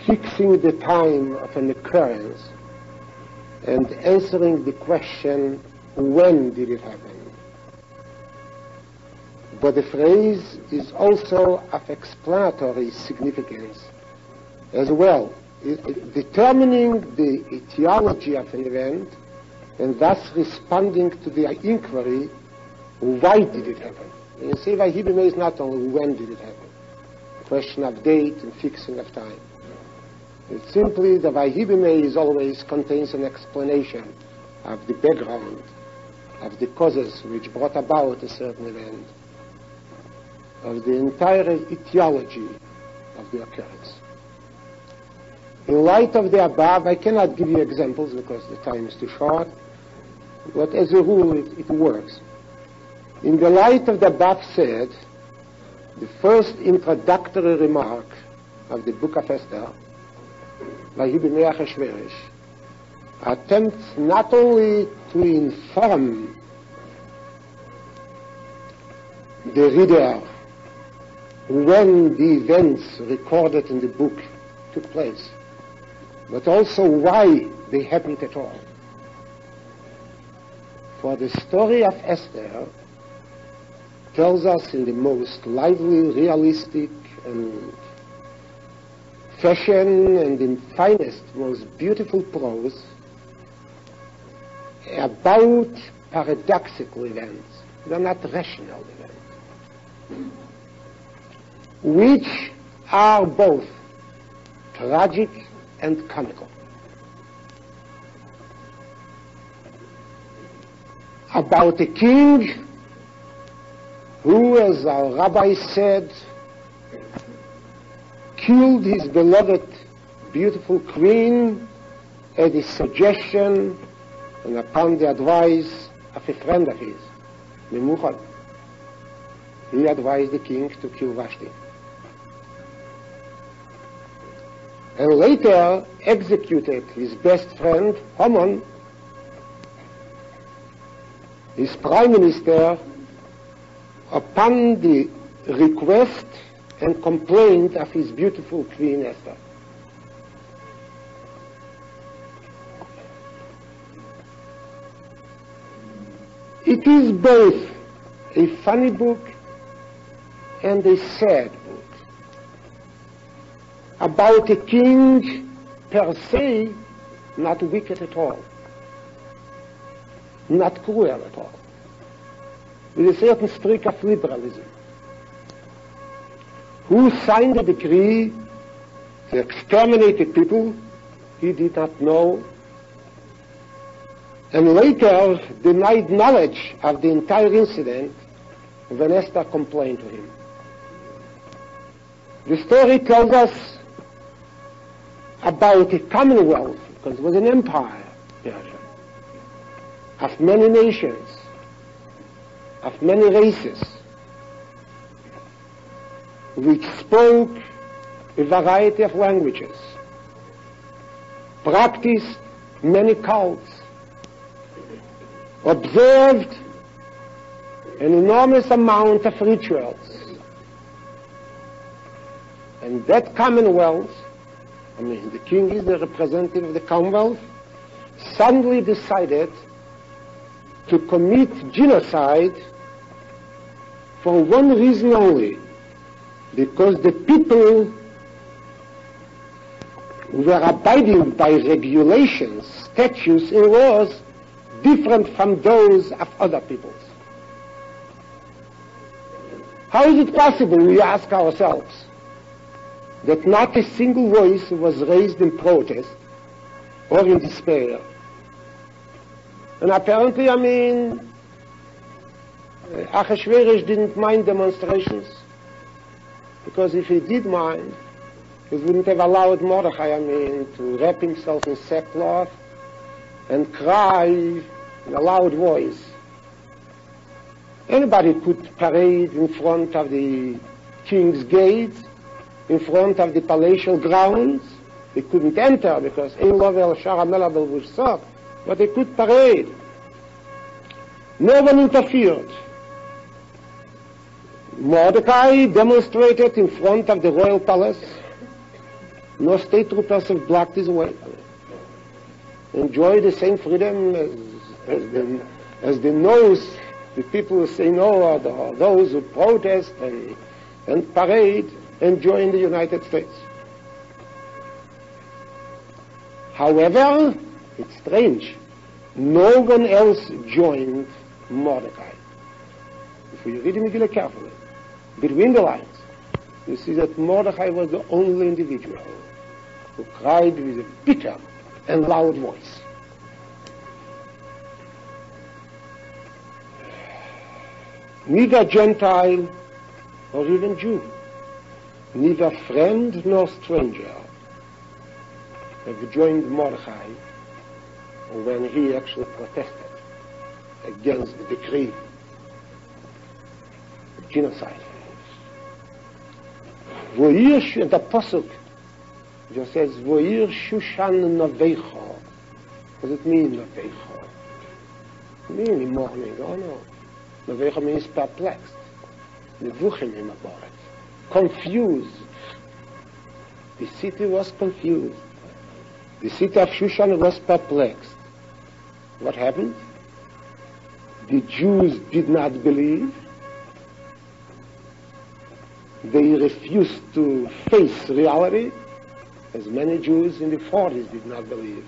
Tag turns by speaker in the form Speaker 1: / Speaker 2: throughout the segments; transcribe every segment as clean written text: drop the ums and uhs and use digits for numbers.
Speaker 1: fixing the time of an occurrence and answering the question, when did it happen? But the phrase is also of explanatory significance as well, determining the etiology of an event and thus responding to the inquiry, why did it happen? And you see, Vayhi is not only when did it happen, a question of date and fixing of time. It's simply the Vayhi is always contains an explanation of the background, of the causes which brought about a certain event, of the entire etiology of the occurrence. In light of the above, I cannot give you examples because the time is too short, but as a rule it works. In the light of the above said, the first introductory remark of the book of Esther, Vayhi b'mei Achashverosh, attempts not only to inform the reader when the events recorded in the book took place, but also why they happened at all. For the story of Esther tells us in the most lively, realistic, and fashion and in finest, most beautiful prose about paradoxical events. They are not rational events, which are both tragic and comical. About a king who, as our rabbi said, killed his beloved, beautiful queen at his suggestion and upon the advice of a friend of his, Memuchal. He advised the king to kill Vashti. And later executed his best friend, Haman, his prime minister, upon the request and complaint of his beautiful queen Esther. It is both a funny book and a sad book about a king per se not wicked at all, not cruel at all, with a certain streak of liberalism, who signed a decree to exterminate the people he did not know, and later denied knowledge of the entire incident when Esther complained to him. The story tells us about a commonwealth, because it was an empire, Persia, of many nations, of many races, which spoke a variety of languages, practiced many cults, observed an enormous amount of rituals. And that commonwealth, I mean, the king is the representative of the commonwealth, suddenly decided to commit genocide for one reason only, because the people were abiding by regulations, statutes, and laws different from those of other peoples. How is it possible, we ask ourselves, that not a single voice was raised in protest or in despair? And apparently, I mean, Achashverosh didn't mind demonstrations, because if he did mind, he wouldn't have allowed Mordechai, I mean, to wrap himself in sackcloth and cry in a loud voice. Anybody could parade in front of the king's gates, in front of the palatial grounds. They couldn't enter because Ein Lovel Shara Melabel was sought, but they could parade. No one interfered. Mordecai demonstrated in front of the royal palace, No state troopers have blocked his way. Enjoy the same freedom as the no's, the people who say no are those who protest and parade enjoy in the United States. However, it's strange. No one else joined Mordecai. If you read the Megillah carefully, between the lines, you see that Mordecai was the only individual who cried with a bitter and loud voice. Neither Gentile or even Jew, neither friend nor stranger have joined Mordecai when he actually protested against the decree of genocide. And the Pasuk just says, Voir Shushan Noveicho. What does it mean, Noveicho? It means in mourning. Oh no. Noveicho means perplexed. Nevuchim about it. Confused. The city was confused. The city of Shushan was perplexed. What happened? The Jews did not believe. They refused to face reality, as many Jews in the 40s did not believe.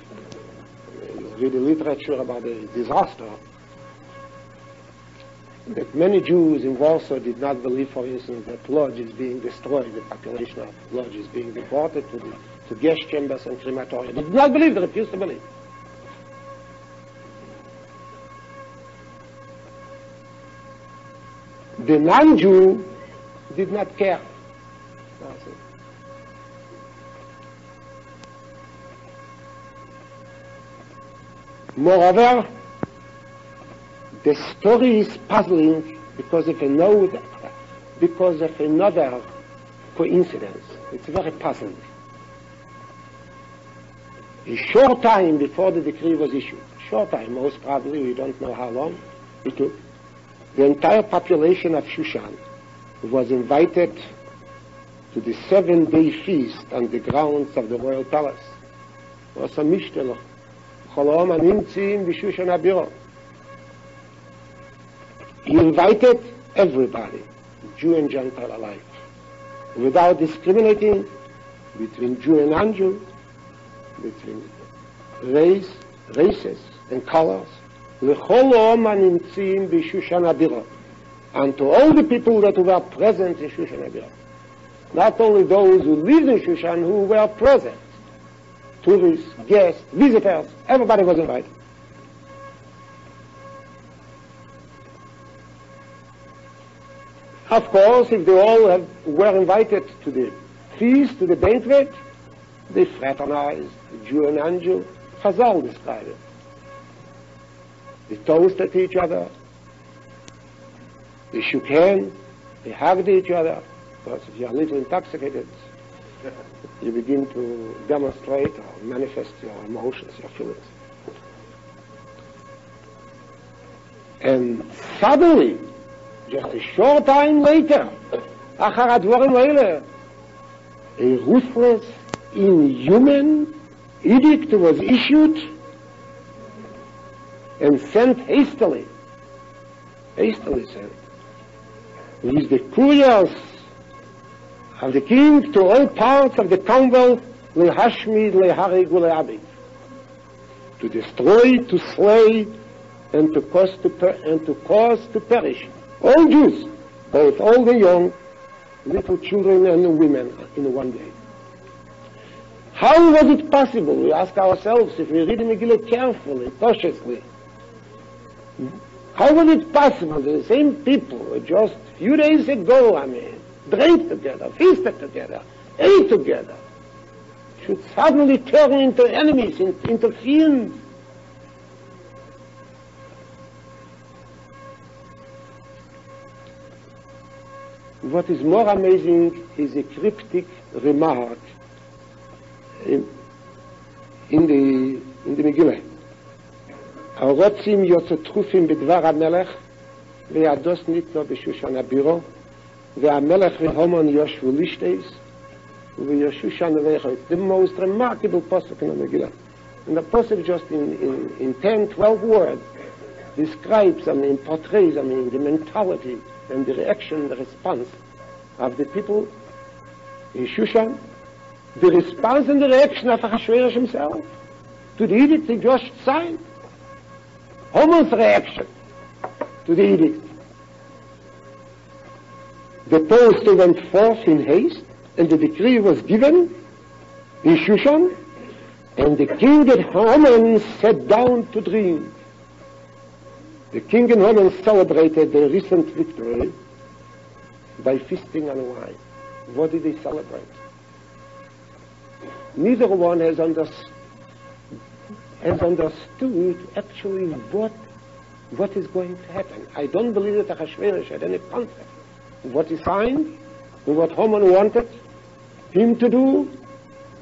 Speaker 1: You read the literature about the disaster. That many Jews in Warsaw did not believe, for instance, that Lodz is being destroyed, the population of Lodz is being deported to gas chambers and crematoria. They did not believe, they refused to believe. The non-Jew did not care. That's it. Moreover, the story is puzzling because of another coincidence. It's very puzzling. A short time before the decree was issued, short time, most probably, we don't know how long it took, the entire population of Shushan was invited to the 7-day feast on the grounds of the royal palace. It was a mishtelach. Cholom animtzim b'Shushan habiro. He invited everybody, Jew and Gentile alike, without discriminating between Jew and non-Jew, between races and colors. L'cholom animtzim b'Shushan habiro. And to all the people that were present in Shushan habiro. Not only those who lived in Shushan, who were present. Tourists, guests, visitors, everybody was invited. Of course, if they all were invited to the feast, to the banquet, they fraternized, Jew and non-Jew. Chazal described it. They toasted each other. They shook hands. They hugged each other. Because if you are a little intoxicated, you begin to demonstrate or manifest your emotions, your feelings. And suddenly, just a short time later, a ruthless, inhuman edict was issued and sent hastily sent, with the couriers of the king to all parts of the Commonwealth, lehashmid, leharig, leabid, to destroy, to slay, and to cause to perish all Jews, both old and young, little children and women, in one day. How was it possible? We ask ourselves, if we read the Megillah carefully, cautiously. How was it possible that the same people just a few days ago, drank together, feasted together, ate together, should suddenly turn into enemies, into fiends? What is more amazing is a cryptic remark in the Megillah. הרוצים יוצא תחופים בדבר המלך וידוס ניתנו בשושן הבירו והמלך והומן יושבו לישטייס It's the most remarkable pasuk in the Megillah. And the pasuk just in 10, 12 words describes, portrays, the mentality and the reaction, the response of the people in Shushan, the response and the reaction of Achashverosh himself to the edict he just signed. Haman's reaction to the edict. The post went forth in haste, and the decree was given in Shushan, and the king and Haman sat down to drink. The king and Haman celebrated the recent victory by feasting on wine. What did they celebrate? Neither one has understood actually what is going to happen. I don't believe that Achashverosh had any concept of what he signed and what Haman wanted him to do,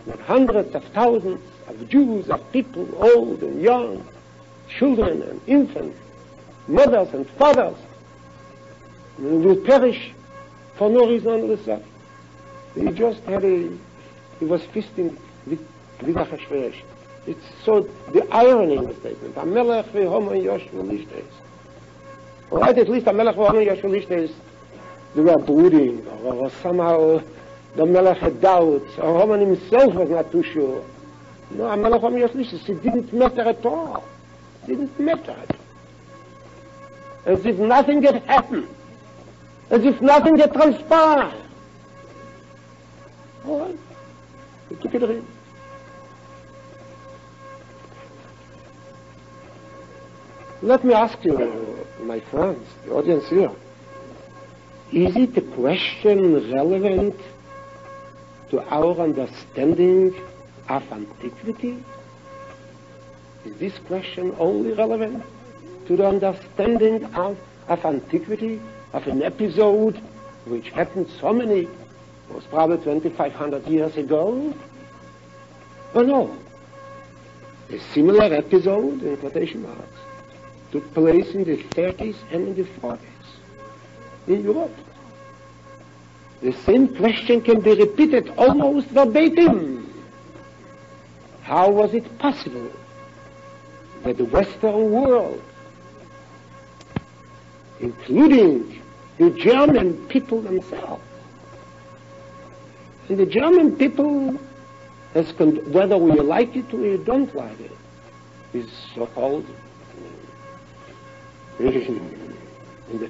Speaker 1: with hundreds of thousands of Jews, of people, old and young, children and infants, mothers and fathers, will perish for no reason under the sun. He just had he was feasting with Achashverosh. It's so the irony in the statement. Amelech v'Haman yoshvu lishtes. All right, at least Amelech v'Haman yoshvu lishtes, they were brooding, or somehow the Melech had doubts, or Haman himself was not too sure. No, Amelech v'Haman yoshvu lishtes, it didn't matter at all. It didn't matter at all. As if nothing had happened. As if nothing had transpired. All right, he took it in. Let me ask you, my friends, the audience here, is it a question relevant to our understanding of antiquity? Is this question only relevant to the understanding of antiquity, of an episode which happened so many, most probably 2,500 years ago? Or no? A similar episode, in quotation marks, took place in the 30s and in the 40s in Europe. The same question can be repeated almost verbatim. How was it possible that the Western world, including the German people themselves, and the German people, whether we like it or we don't like it, is so-called, in the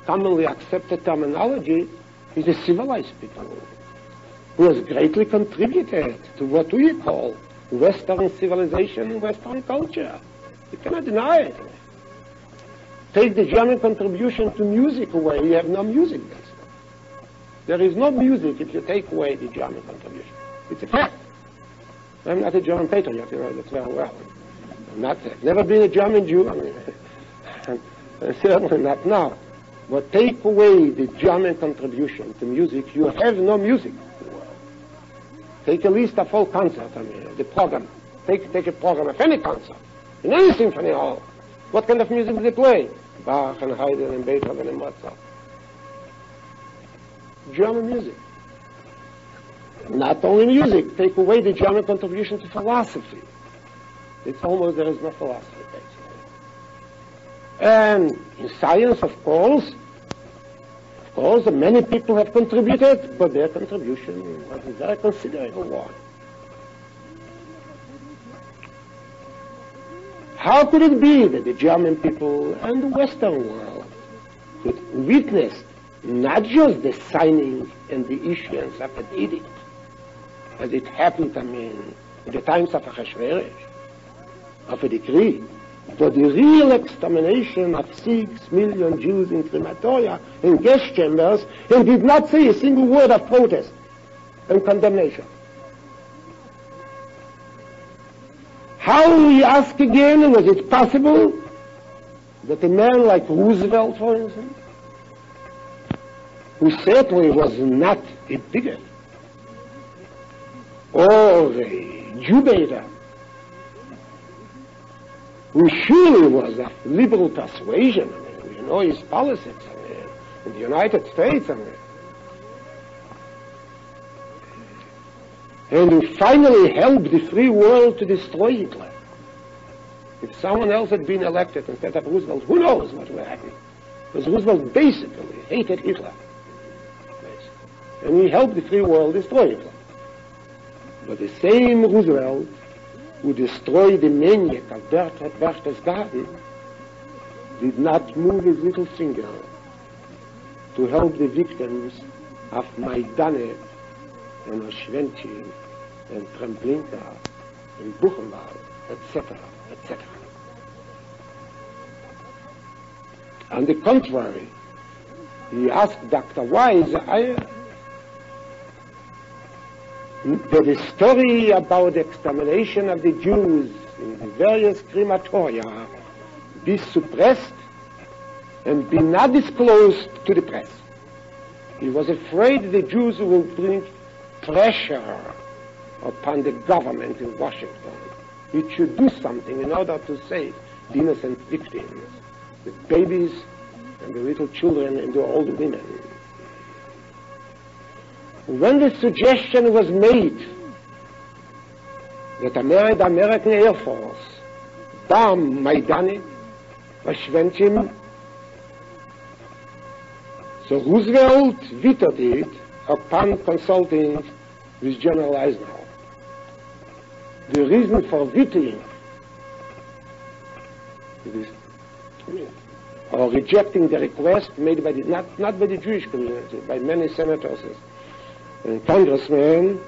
Speaker 1: commonly accepted terminology, is a civilized people who has greatly contributed to what we call Western civilization and Western culture. You cannot deny it. Take the German contribution to music away, you have no music. There is no music if you take away the German contribution. It's a fact. I'm not a German patriot, you know that very well. I've never been a German Jew. Certainly not now. But take away the German contribution to music, you have no music. Take a list of all concerts, the program. Take a program of any concert, in any symphony hall. What kind of music do they play? Bach and Haydn and Beethoven and Mozart. German music. Not only music, take away the German contribution to philosophy. It's almost there is no philosophy. And in science, of course, many people have contributed, but their contribution was a very considerable one. How could it be that the German people and the Western world could witness not just the signing and the issuance of an edict, as it happened, in the times of Achashverosh, of a decree, but the real extermination of 6 million Jews in crematoria and gas chambers, and did not say a single word of protest and condemnation? How, we ask again, was it possible that a man like Roosevelt, for instance, who certainly was not a bigot or a Jew-baiter, who surely was of liberal persuasion, we know his politics, in the United States, and who finally helped the free world to destroy Hitler. If someone else had been elected instead of Roosevelt, who knows what would happen? Because Roosevelt basically hated Hitler. And he helped the free world destroy Hitler. But the same Roosevelt who destroyed the maniac of Berchtesgaden did not move his little finger to help the victims of Maidanek and Oswiecim and Treblinka and Buchenwald, etc., etc. On the contrary, he asked Dr. Wise that the story about the extermination of the Jews in the various crematoria be suppressed and be not disclosed to the press. He was afraid the Jews will bring pressure upon the government in Washington. It should do something in order to save the innocent victims, the babies and the little children and the old women. When the suggestion was made that the American Air Force bomb Maidanek, Oswiecim, so Roosevelt vetoed it upon consulting with General Eisenhower. The reason for vetoing or rejecting the request made by not by the Jewish community, by many senators and congressmen,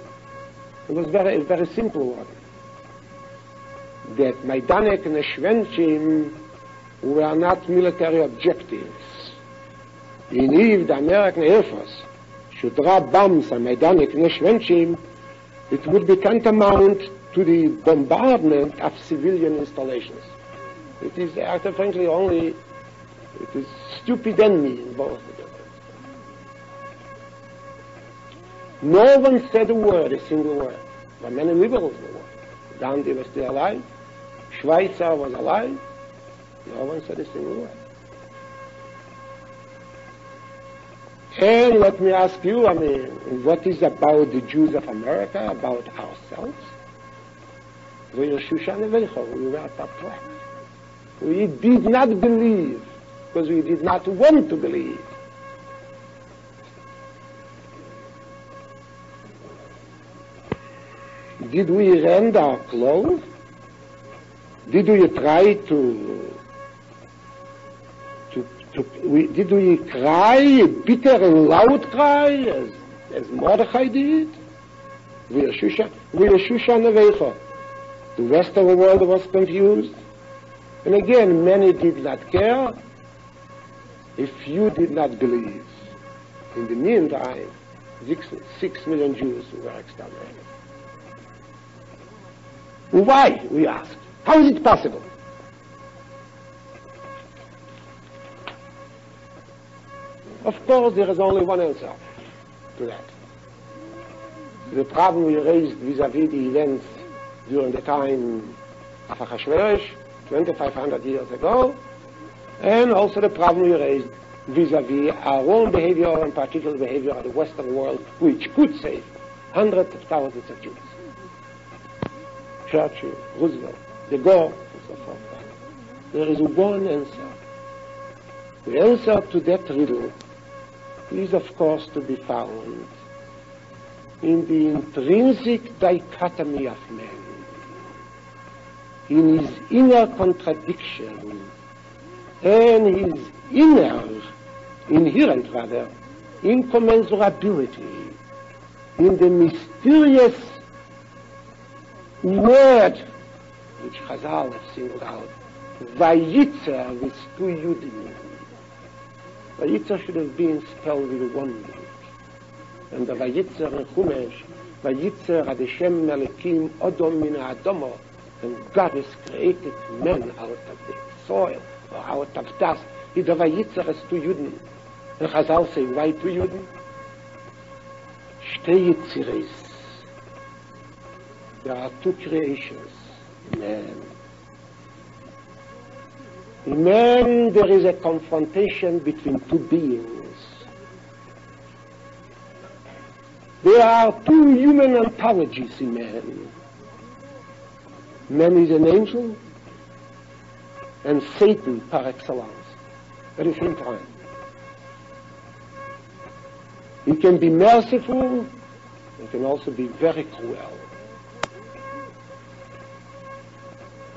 Speaker 1: it was a very simple one. That Maidanek and Oswiecim were not military objectives. And if the American Air Force should drop bombs on Maidanek and Oswiecim, it would be tantamount to the bombardment of civilian installations. It is, frankly, it is stupid enemy in both of them. No one said a word, a single word. There were many liberals in the world. Gandhi was still alive. Schweitzer was alive. No one said a single word. And let me ask you, what is about the Jews of America, about ourselves? We were perplexed. We did not believe, because we did not want to believe. Did we rend our clothes? Did we try did we cry, a bitter and loud cry, as Mordechai did? We are Shushan Nevecha. The Western world was confused. And again, many did not care. A few did not believe. In the meantime, 6 million Jews were exterminated. Why, we asked? How is it possible? Of course, there is only one answer to that. The problem we raised vis-à-vis the events during the time of Achashverosh, 2,500 years ago, and also the problem we raised vis-à-vis our own behavior and particular behavior of the Western world, which could save hundreds of thousands of Jews. Churchill, Roosevelt, de Gaulle, and so forth. There is one answer. The answer to that riddle is, of course, to be found in the intrinsic dichotomy of man, in his inner contradiction, and his inherent incommensurability, in the mysterious word which Chazal have singled out, Vayitzer with two Yudim. Vayitzer should have been spelled with one Yud. And the Vayitzer in Chumash, Vayitzer ad Hashem Melekim Odom min Adomo, and God has created man out of the soil, or out of dust. The Vayitzer has two Yudin. And Chazal say, why two Yudin? Shtei Yitziris. There are two creations, man. In man, there is a confrontation between two beings. There are two human ontologies in man. Man is an angel and Satan par excellence at the same time. He can be merciful, he can also be very cruel.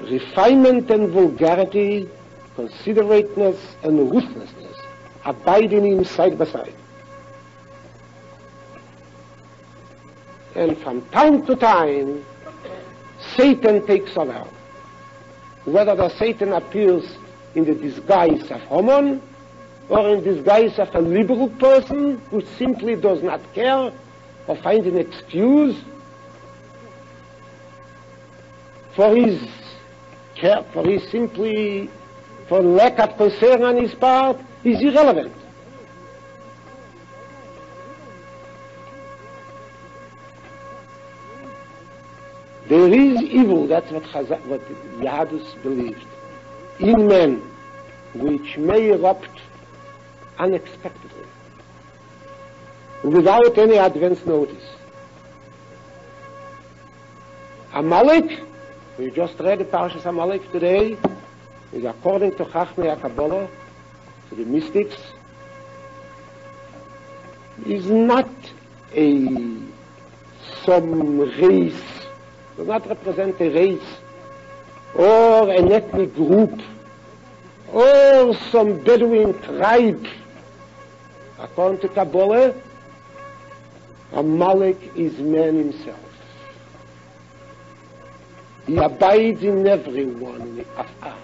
Speaker 1: Refinement and vulgarity, considerateness and ruthlessness abide in him side by side. And from time to time, Satan takes over. Whether the Satan appears in the disguise of Haman or in disguise of a liberal person who simply does not care or find an excuse for his lack of concern on his part, is irrelevant. There is evil, that's what Yahadus believed, in men, which may erupt unexpectedly, without any advance notice. Amalek, we just read the Parashas Amalek today, is according to Chachmei Kabbalah, to the mystics, is not some race, does not represent a race or an ethnic group or some Bedouin tribe. According to Kabbalah, Amalek is man himself. He abides in every one of us.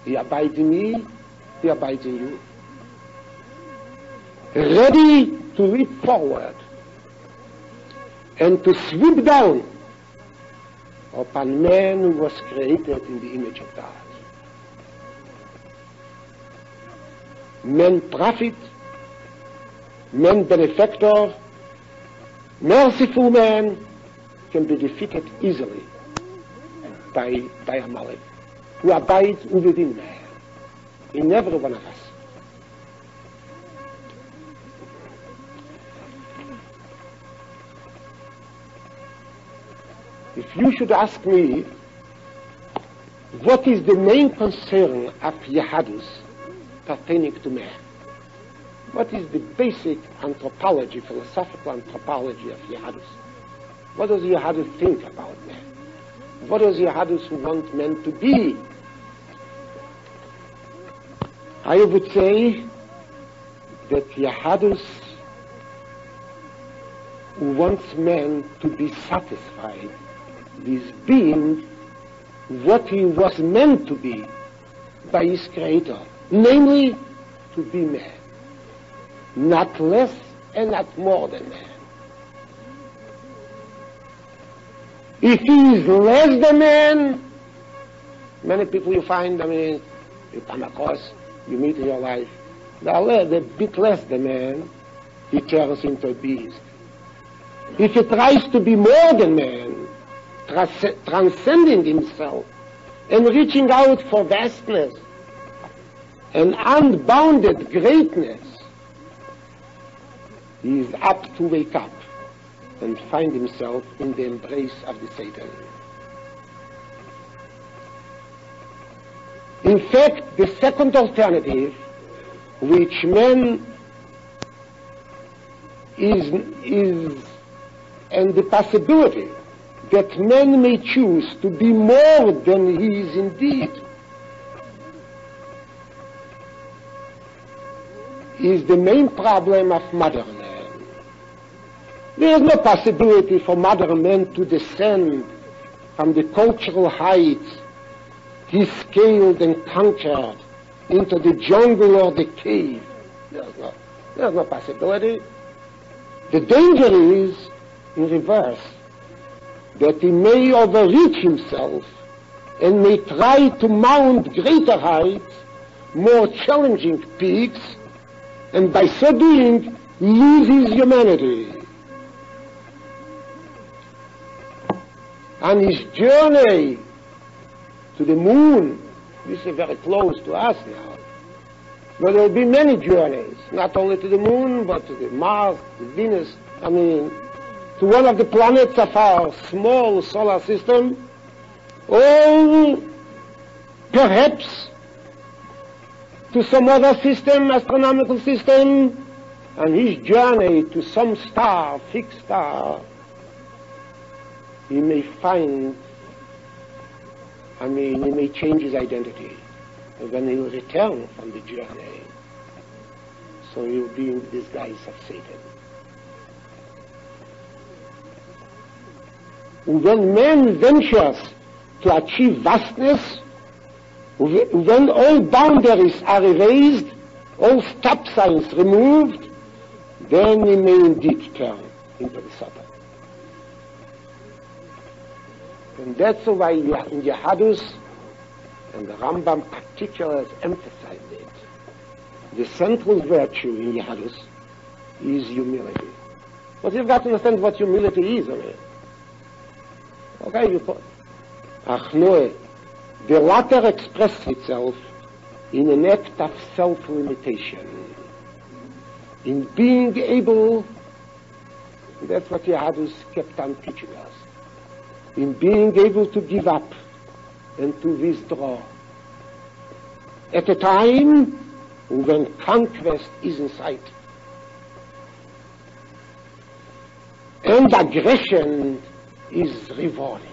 Speaker 1: He abides in me, he abides in you. Ready to leap forward and to swoop down upon man who was created in the image of God. Man prophet, man benefactor, merciful man can be defeated easily by Amalek, who abides within man, in every one of us. If you should ask me, what is the main concern of Yahadus pertaining to man? What is the basic anthropology, philosophical anthropology of Yahadus? What does Yahadus think about man? What does Yahadus want men to be? I would say that Yahadus wants man to be satisfied with being what he was meant to be by his Creator, namely to be man, not less and not more than man. If he is less than man, many people you find, you come across, you meet in your life, they're a bit less than man, he turns into a beast. If he tries to be more than man, transcending himself and reaching out for vastness and unbounded greatness, he is apt to wake up and find himself in the embrace of the Satan. In fact, the second alternative, which man is and the possibility that man may choose to be more than he is indeed, is the main problem of modern man. There is no possibility for modern man to descend from the cultural heights he scaled and conquered into the jungle or the cave. There's no possibility. The danger is in reverse, that he may overreach himself and may try to mount greater heights, more challenging peaks, and by so doing lose his humanity. On his journey to the moon, this is very close to us now, but there will be many journeys, not only to the moon, but to the Mars, to Venus, I mean, to one of the planets of our small solar system, or perhaps to some other system, astronomical system, and his journey to some star, fixed star, he may find, he may change his identity. And when he will return from the journey, so he will be in the disguise of Satan. When man ventures to achieve vastness, when all boundaries are erased, all stop signs removed, then he may indeed turn into the Satan. And that's why in Yahadus, and the Rambam particularly has emphasized it, the central virtue in Yahadus is humility. But you've got to understand what humility is. Okay, you put Achnoe. The latter expresses itself in an act of self-limitation, in being able, that's what Yahadus kept on teaching us, in being able to give up and to withdraw. At a time when conquest is in sight, and aggression is rewarding.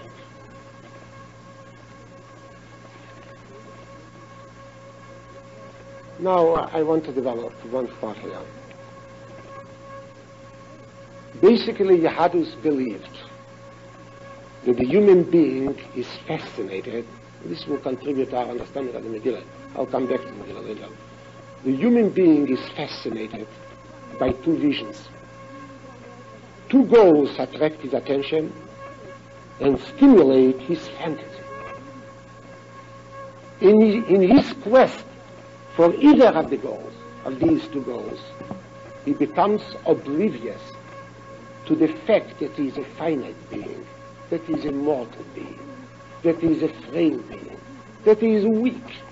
Speaker 1: Now I want to develop one thought here. Basically, Yahadus believed that the human being is fascinated. This will contribute to our understanding of the Megillat. I'll come back to the Megillat later. The human being is fascinated by two visions. Two goals attract his attention and stimulate his fantasy. In his quest for either of the goals, of these two goals, he becomes oblivious to the fact that he is a finite being, that he is a mortal being, that he is a frail being, that he is weak.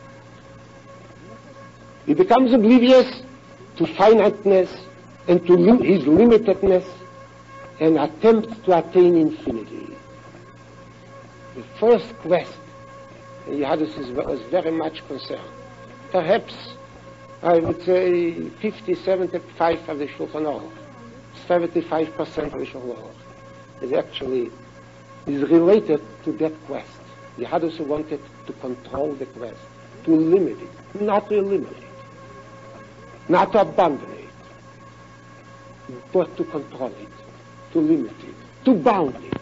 Speaker 1: He becomes oblivious to finiteness and to his limitedness and attempts to attain infinity. The first quest, Yahadus was very much concerned. Perhaps, I would say 75 of the Shulchan Aruch, 75% of the Shulchan Aruch is related to that quest. Yahadus wanted to control the quest, to limit it, not to eliminate it, not to abandon it, but to control it, to limit it, to bound it.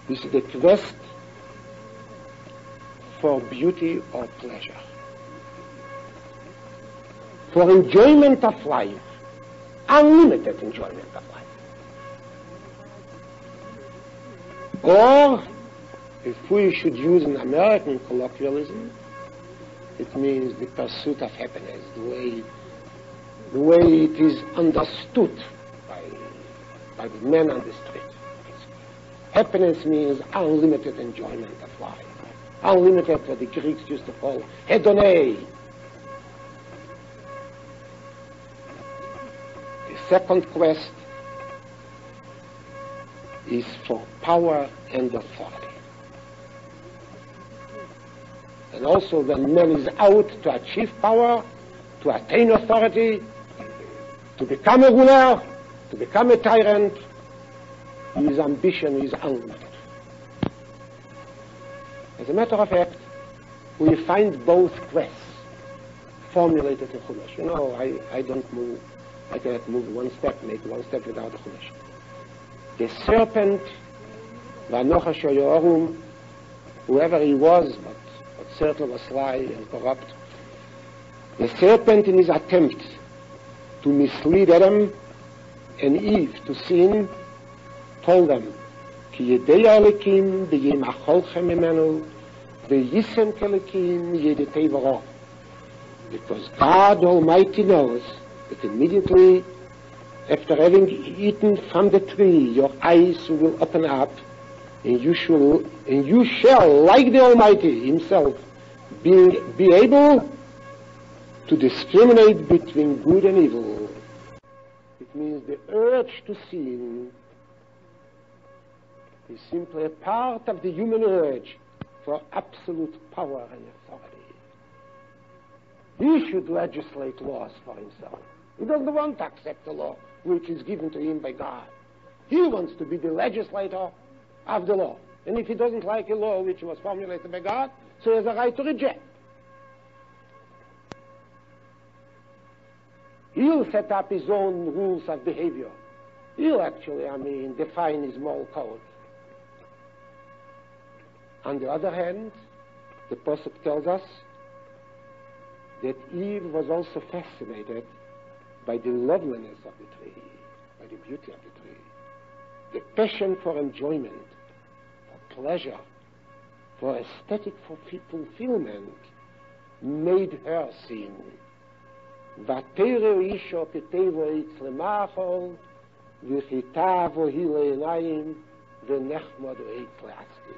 Speaker 1: This is the quest for beauty or pleasure, for enjoyment of life, unlimited enjoyment of life. Or, if we should use an American colloquialism, it means the pursuit of happiness, the way it is understood by the men on the street. Happiness means unlimited enjoyment of life. Unlimited, what the Greeks used to call hedonei. The second quest is for power and authority. And also when man is out to achieve power, to attain authority, to become a ruler, to become a tyrant, his ambition is unlimited. As a matter of fact, we find both quests formulated in Chumash. You know, I cannot move one step, make one step without the Chumash. The serpent, Vanocha Shoyorum, whoever he was, but certainly was sly and corrupt, the serpent in his attempt to mislead Adam and Eve to sin, told them, Ki yedei Elokim b'yimacholchem imenu v'yisem kelekim yedetei v'ro. Because God Almighty knows that immediately after having eaten from the tree, your eyes will open up, and you shall, like the Almighty Himself, be able to discriminate between good and evil, means the urge to sin, is simply a part of the human urge for absolute power and authority. He should legislate laws for himself. He doesn't want to accept the law which is given to him by God. He wants to be the legislator of the law. And if he doesn't like a law which was formulated by God, so he has a right to reject. He'll set up his own rules of behavior. He'll actually, define his moral code. On the other hand, the Pasuk tells us that Eve was also fascinated by the loveliness of the tree, by the beauty of the tree. The passion for enjoyment, for pleasure, for aesthetic fulfillment made her sin. ותרא אישה כטבע עץ למאכול, וחיטה והיא לעיניים, ונחמד עץ להשכיל.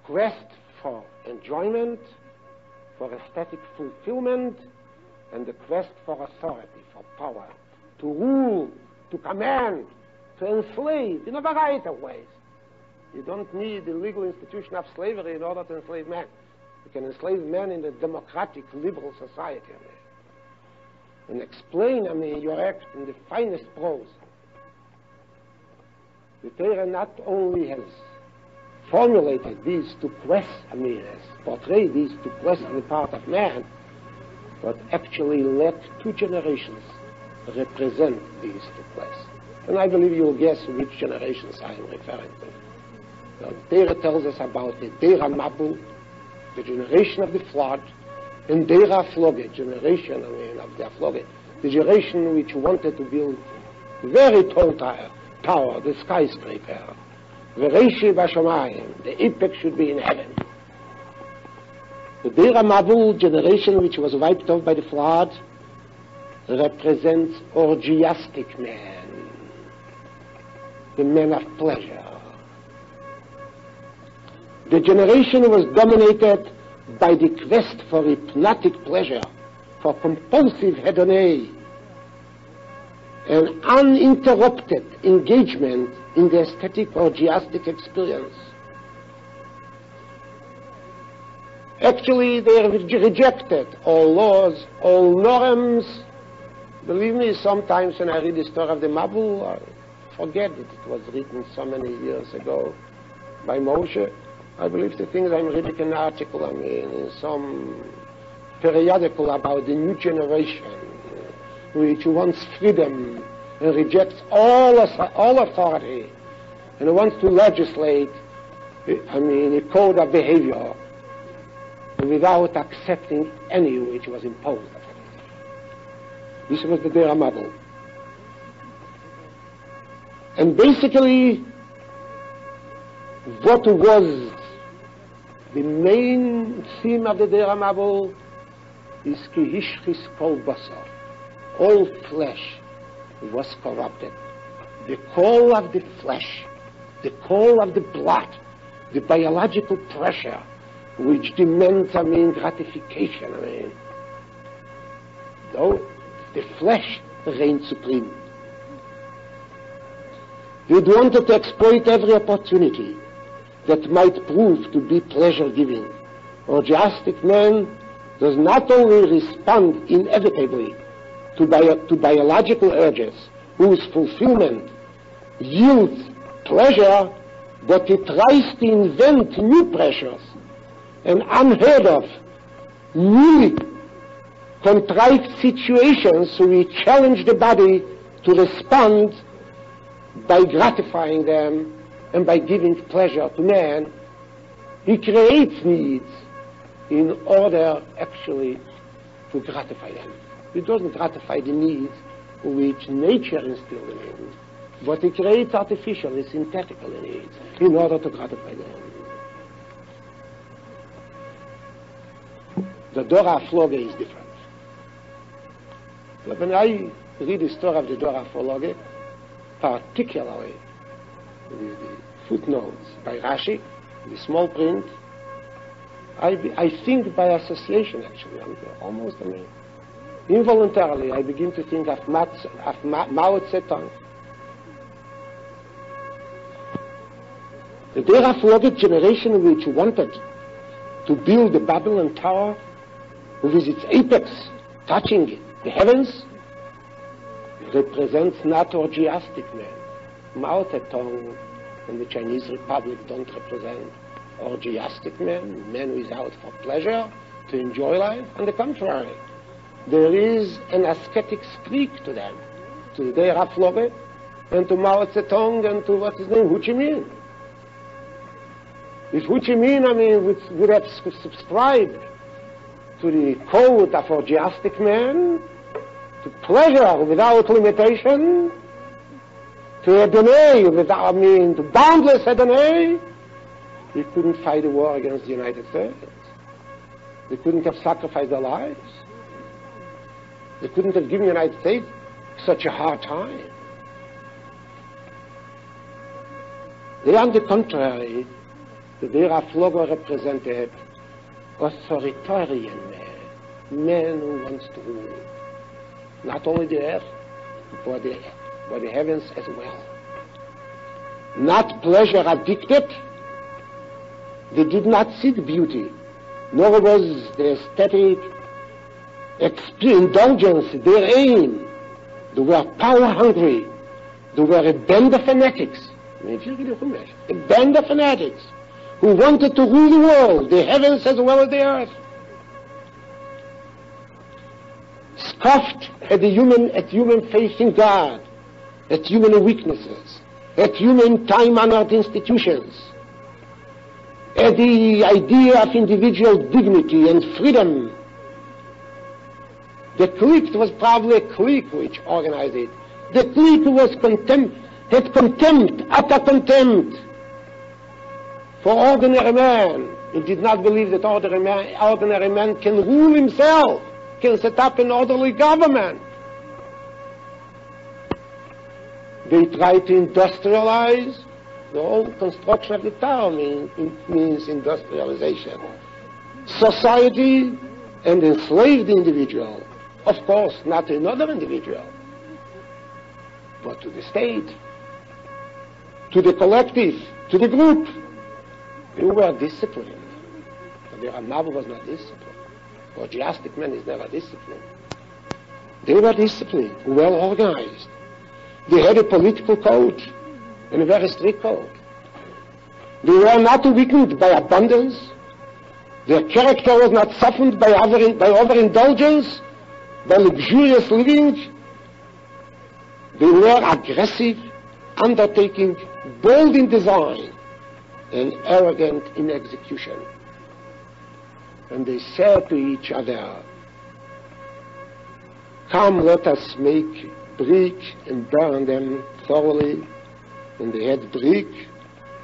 Speaker 1: Quest for enjoyment, for aesthetic fulfillment, and the quest for authority, for power, to rule, to command, to enslave in a variety of ways. You don't need the legal institution of slavery in order to enslave man. You can enslave man in a democratic, liberal society. And explain, your act in the finest prose. The Torah not only has formulated these two quests, has portrayed these two quests on the part of man, but actually let two generations represent these two quests. And I believe you'll guess which generations I am referring to. The Torah tells us about the Dera Mabul, the generation of the flood, and Dera Floge, generation of the Floge, the generation which wanted to build very tall tower, the skyscraper. V'reishi b'shamayim, the apex should be in heaven. The Dera Mabul generation which was wiped off by the flood represents orgiastic man, the man of pleasure. The generation was dominated by the quest for hypnotic pleasure, for compulsive hedonei, an uninterrupted engagement in the aesthetic orgiastic experience. Actually, they rejected all laws, all norms. Believe me, sometimes when I read the story of the Mabul, I forget that it was written so many years ago by Moshe. I believe the things I'm reading an article, in some periodical about the new generation, which wants freedom and rejects all authority, and wants to legislate, a code of behavior without accepting any which was imposed upon it. This was the Dera Mabul. And basically, what was the main theme of the Dera Mabul is ki hishchis kol basar. All flesh was corrupted. The call of the flesh, the call of the blood, the biological pressure which demands, gratification, though the flesh reigns supreme. They wanted to exploit every opportunity that might prove to be pleasure-giving. Orgiastic man does not only respond inevitably to biological urges, whose fulfillment yields pleasure, but it tries to invent new pressures and unheard of, newly contrived situations which challenge the body to respond by gratifying them and by giving pleasure to man. He creates needs in order actually to gratify them. He doesn't gratify the needs which nature instilled in him, but he creates artificial, synthetical needs in order to gratify them. The Dora Floge is different. When I read the story of the Dora Floge, particularly the footnotes by Rashi, the small print, I think by association actually, almost involuntarily, I begin to think of Mao Zedong. The Derafloget generation which wanted to build the Babylon Tower with its apex touching the heavens represents not orgiastic men. Mao Zedong and the Chinese Republic don't represent orgiastic men, men who is out for pleasure, to enjoy life. On the contrary, there is an ascetic streak to them, to the Derafloget and to Mao Zedong and to what's his name, Ho Chi Minh. If Ho Chi Minh, would have subscribed to the code of orgiastic men, to pleasure without limitation, to hedonei without, to boundless hedonei, he couldn't fight a war against the United States. They couldn't have sacrificed their lives. They couldn't have given the United States such a hard time. They, on the contrary, the Derafloger represented authoritarian men who wants to rule not only the earth, but the heavens as well. Not pleasure addicted, they did not seek beauty, nor was the aesthetic indulgence their aim. They were power hungry. They were a band of fanatics. A band of fanatics who wanted to rule the world, the heavens as well as the earth. Scoffed at human faith in God, at human weaknesses, at human time-honored institutions, at the idea of individual dignity and freedom. The clique was probably a clique which organized it. The clique was had contempt, utter contempt for ordinary man. He did not believe that ordinary man can rule himself, can set up an orderly government. They tried to industrialize. The whole construction of the town means industrialization. Society and enslave the individual. Of course, not to another individual, but to the state, to the collective, to the group. They were disciplined. The Ramav was not disciplined. Orgiastic man is never disciplined. They were disciplined, well organized. They had a political code, and a very strict code. They were not weakened by abundance. Their character was not softened by overindulgence, by luxurious living. They were aggressive, undertaking, bold in design, and arrogant in execution. And they said to each other, "Come, let us make brick and burn them thoroughly." And they had brick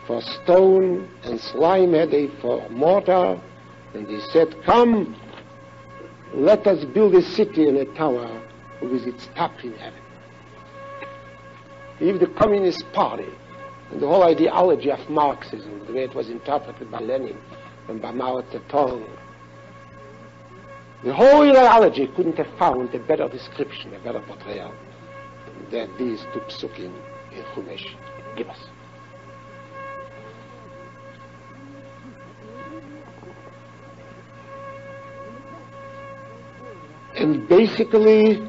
Speaker 1: for stone, and slime had they for mortar. And they said, "Come, let us build a city and a tower with its top in heaven." If the Communist Party and the whole ideology of Marxism, the way it was interpreted by Lenin and by Mao Zedong, the whole ideology couldn't have found a better description, a better portrayal than these two psukim in Chumash give us. And basically,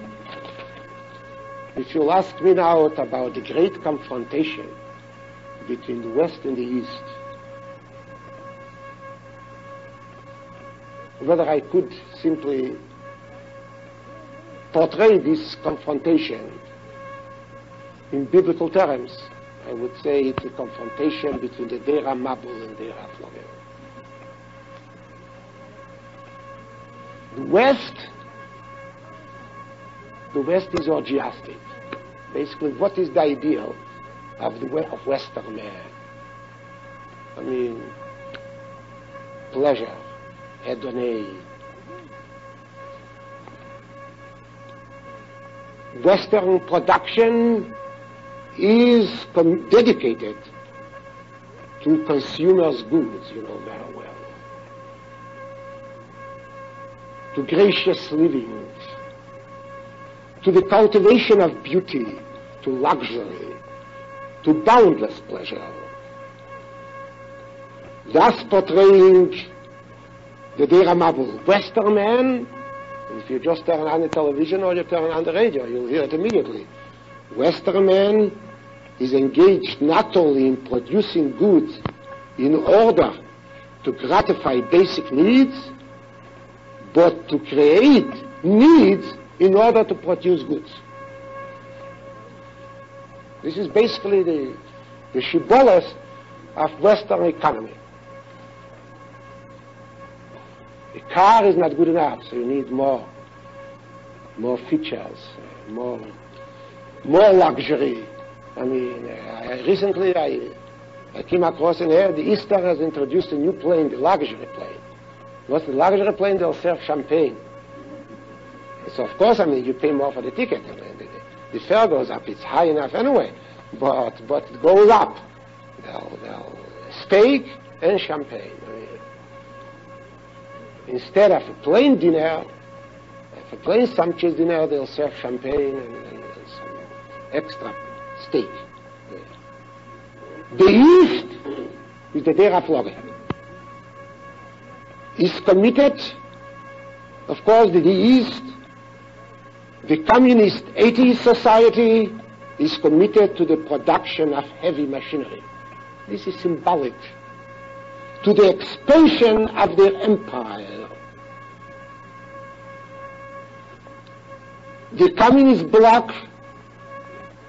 Speaker 1: if you'll ask me now about the great confrontation between the West and the East, whether I could simply portray this confrontation in biblical terms, I would say it's a confrontation between the Dera Mabul and Dera Flogel. The West is orgiastic. Basically, what is the ideal of Western man? Pleasure, hedonei. Western production is dedicated to consumers' goods, you know very well. To gracious living, to the cultivation of beauty, to luxury, to boundless pleasure, thus portraying the Dera Mabul, Western man. If you just turn on the television or you turn on the radio, you'll hear it immediately. Western man is engaged not only in producing goods in order to gratify basic needs, but to create needs in order to produce goods. This is basically the shibboleth of Western economy. The car is not good enough, so you need more features, more luxury. I mean, recently I came across an ad. Esther has introduced a new plane, the luxury plane. What's the luxury plane? They'll serve champagne. So of course, I mean, you pay more for the ticket. The fare goes up. It's high enough anyway, but it goes up. They'll steak and champagne. I mean, instead of a plain dinner, a plain sumptuous dinner, they'll serve champagne and some extra steak. The East is the Dera Flogge. Is committed, of course, the East, the communist atheist society is committed to the production of heavy machinery. This is symbolic to the expansion of their empire. The communist bloc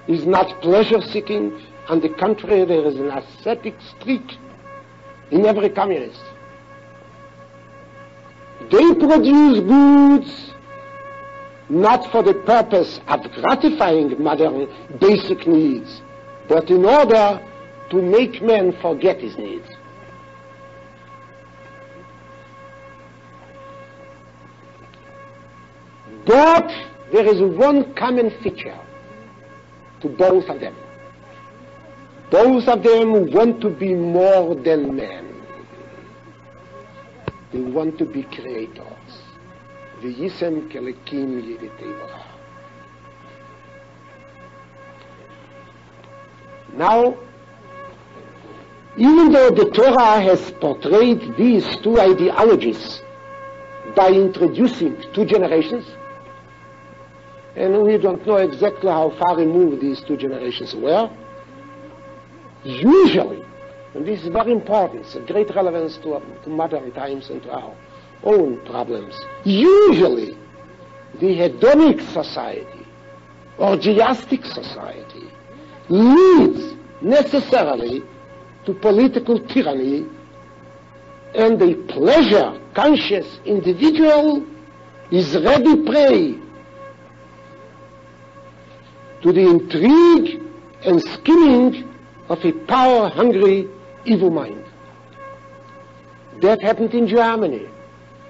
Speaker 1: is not pleasure-seeking. On the contrary, there is an ascetic streak in every communist. They produce goods not for the purpose of gratifying modern basic needs, but in order to make man forget his needs. But there is one common feature to both of them. Both of them want to be more than men. They want to be creators. V'yisem kelekim yiditei bara. Now, even though the Torah has portrayed these two ideologies by introducing two generations, and we don't know exactly how far removed these two generations were, usually, and this is very important, it's a great relevance to modern times and to our own problems, usually the hedonic society, orgiastic society, leads necessarily to political tyranny, and the pleasure-conscious individual is ready prey to the intrigue and scheming of a power-hungry evil mind. That happened in Germany.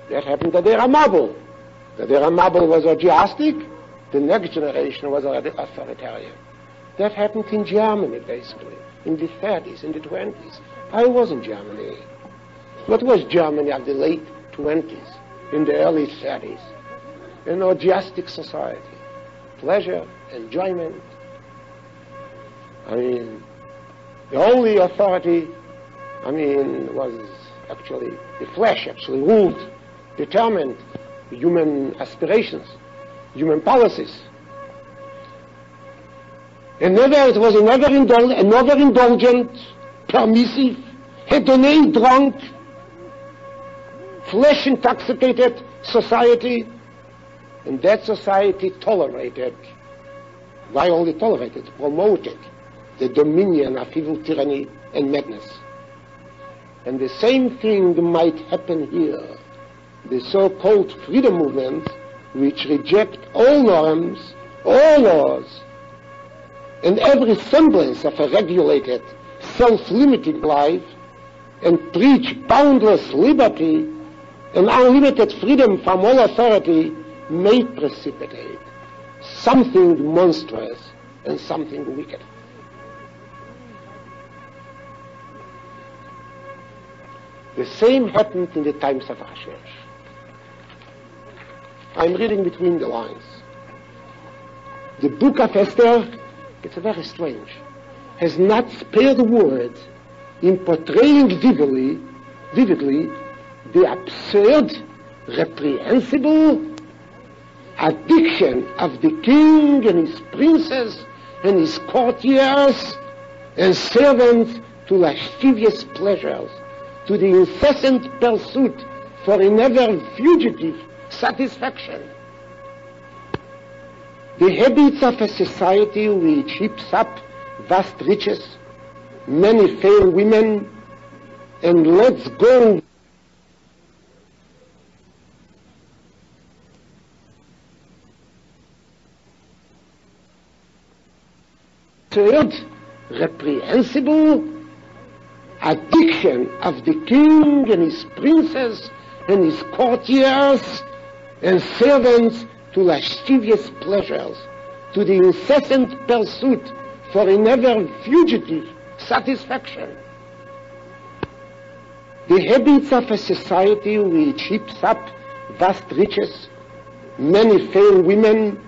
Speaker 1: That happened at the Ramabel. The Ramabel was orgiastic, the next generation was already authoritarian. That happened in Germany, basically, in the 30s, in the 20s. I was in Germany. What was Germany of the late 20s, in the early 30s? An orgiastic society. Pleasure, enjoyment. I mean, the only authority, was actually, the flesh actually ruled, determined human aspirations, human policies. And it was an overindulgent, permissive, hedonic, drunk, flesh-intoxicated society. And that society tolerated, why only tolerated, promoted the dominion of evil tyranny and madness. And the same thing might happen here. The so-called freedom movement, which reject all norms, all laws, and every semblance of a regulated, self-limiting life, and preach boundless liberty and unlimited freedom from all authority, may precipitate something monstrous and something wicked. The same happened in the times of Hashish. I'm reading between the lines. The book of Esther, it's very strange, has not spared words in portraying vividly the absurd, reprehensible addiction of the king and his princess and his courtiers and servants to lascivious pleasures, to the incessant pursuit for an ever fugitive satisfaction. The habits of a society which heaps up vast riches, many fair women, and lets go absurd, reprehensible addiction of the king and his princess and his courtiers and servants to lascivious pleasures, to the incessant pursuit for an ever fugitive satisfaction. The habits of a society which heaps up vast riches, many fair women,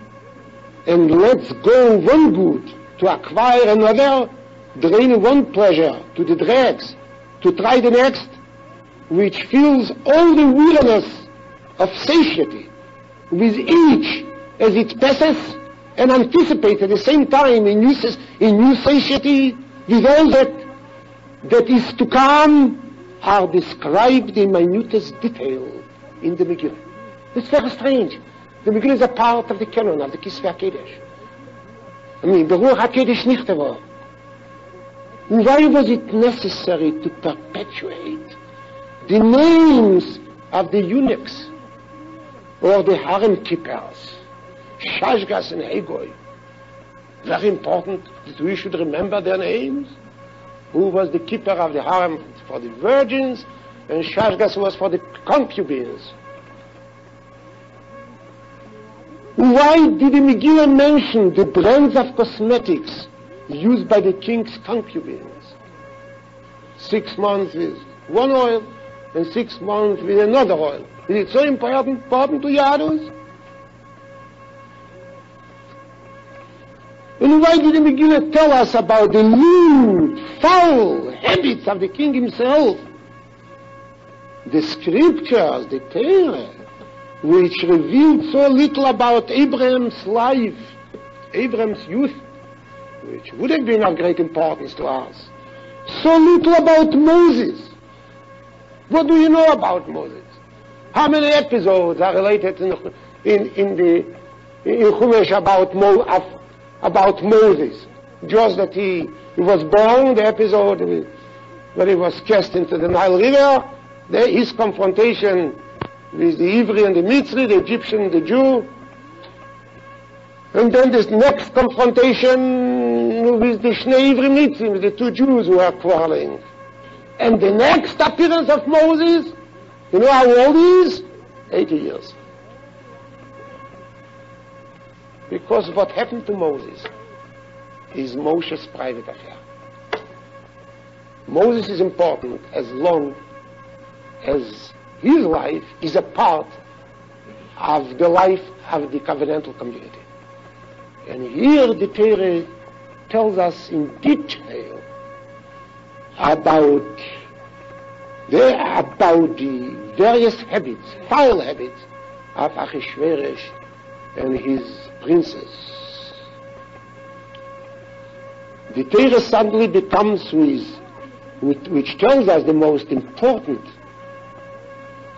Speaker 1: and lets go one good to acquire another, drain one pleasure to the dregs, to try the next, which fills all the weariness of satiety with each as it passes, and anticipates at the same time in new satiety with all that is to come, are described in minutest detail in the Megillah. It's very strange. The Megillah is a part of the canon of the Kisvei HaKodesh. I mean, the Ruach HaKodesh nicht war. Why was it necessary to perpetuate the names of the eunuchs or the harem keepers, Shashgas and Hagoi? Very important that we should remember their names. Who was the keeper of the harem for the virgins, and Shashgas was for the concubines. Why did the Megillah mention the brands of cosmetics used by the king's concubines? 6 months with one oil and 6 months with another oil. Is it so important to Yadus? And why did the Megillah tell us about the lewd, foul habits of the king himself? The scriptures, the Torah, which revealed so little about Abraham's life, Abraham's youth, which would have been of great importance to us. So little about Moses. What do you know about Moses? How many episodes are related in Chumash about Moses? Just that he was born, the episode where he was cast into the Nile River, his confrontation with the Ivri and the Mitzri, the Egyptian, the Jew, and then this next confrontation with the Shnei Ivri Mitzrim, with the 2 Jews who are quarreling. And the next appearance of Moses, you know how old he is? 80 years. Because what happened to Moses is Moshe's private affair. Moses is important as long as his life is a part of the life of the covenantal community. And here the Torah tells us in detail about the various habits, foul habits of Achashverosh and his princess. The Torah suddenly becomes which tells us the most important,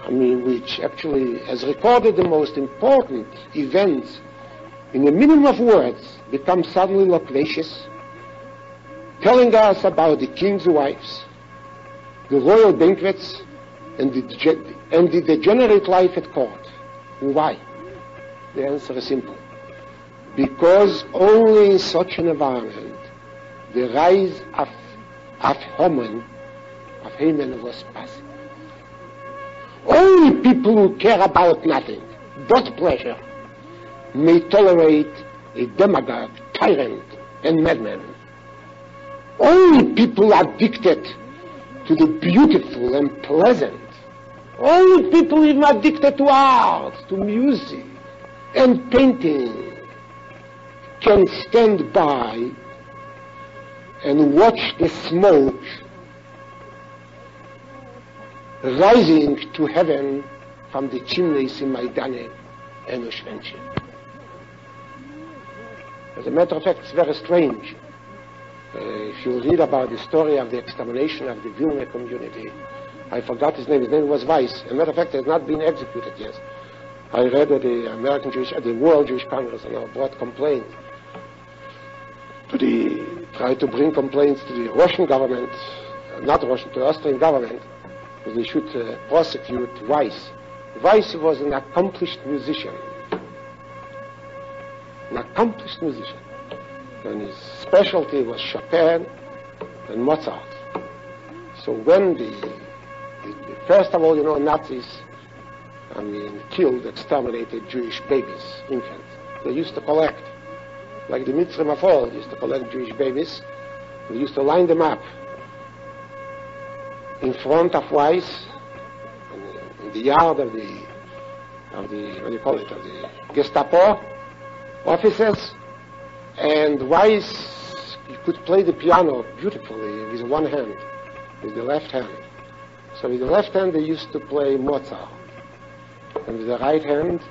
Speaker 1: which actually has recorded the most important events in a minimum of words, becomes suddenly loquacious, telling us about the king's wives, the royal banquets, and the degenerate life at court. Why? The answer is simple. Because only in such an environment the rise of Haman was possible. Only people who care about nothing but pleasure may tolerate a demagogue, tyrant, and madman. Only people addicted to the beautiful and pleasant, only people even addicted to art, to music, and painting, can stand by and watch the smoke rising to heaven from the chimneys in Maidane and Oshvenche. As a matter of fact, it's very strange. If you read about the story of the extermination of the Vilna community, I forgot his name. His name was Weiss. As a matter of fact, he has not been executed yet. I read that the World Jewish Congress brought complaints tried to bring complaints to the Russian government, not Russian, to the Austrian government, that they should prosecute Weiss. Weiss was an accomplished musician. And his specialty was Chopin and Mozart. So when first of all, Nazis, killed, exterminated Jewish babies, infants. They used to collect, like the Mitzrim of old, used to collect Jewish babies. They used to line them up in front of Weiss, in the yard of the Gestapo officers, and Weiss could play the piano beautifully with one hand, with the left hand. So with the left hand they used to play Mozart, and with the right hand,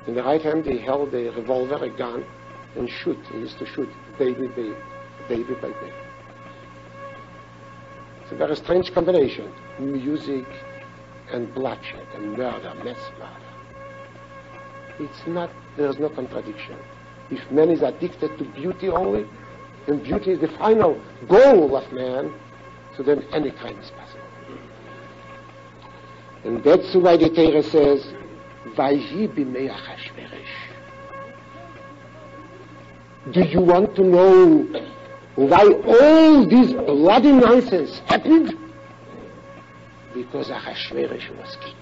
Speaker 1: in the right hand he held a revolver, a gun, and shoot. He used to shoot baby by baby. It's a very strange combination: music and bloodshed and murder, mass murder. There's no contradiction. If man is addicted to beauty only, and beauty is the final goal of man, so then any crime is possible. And that's why the Torah says, Vayhi b'mei Achashverosh. Do you want to know why all this bloody nonsense happened? Because Achashverosh was king.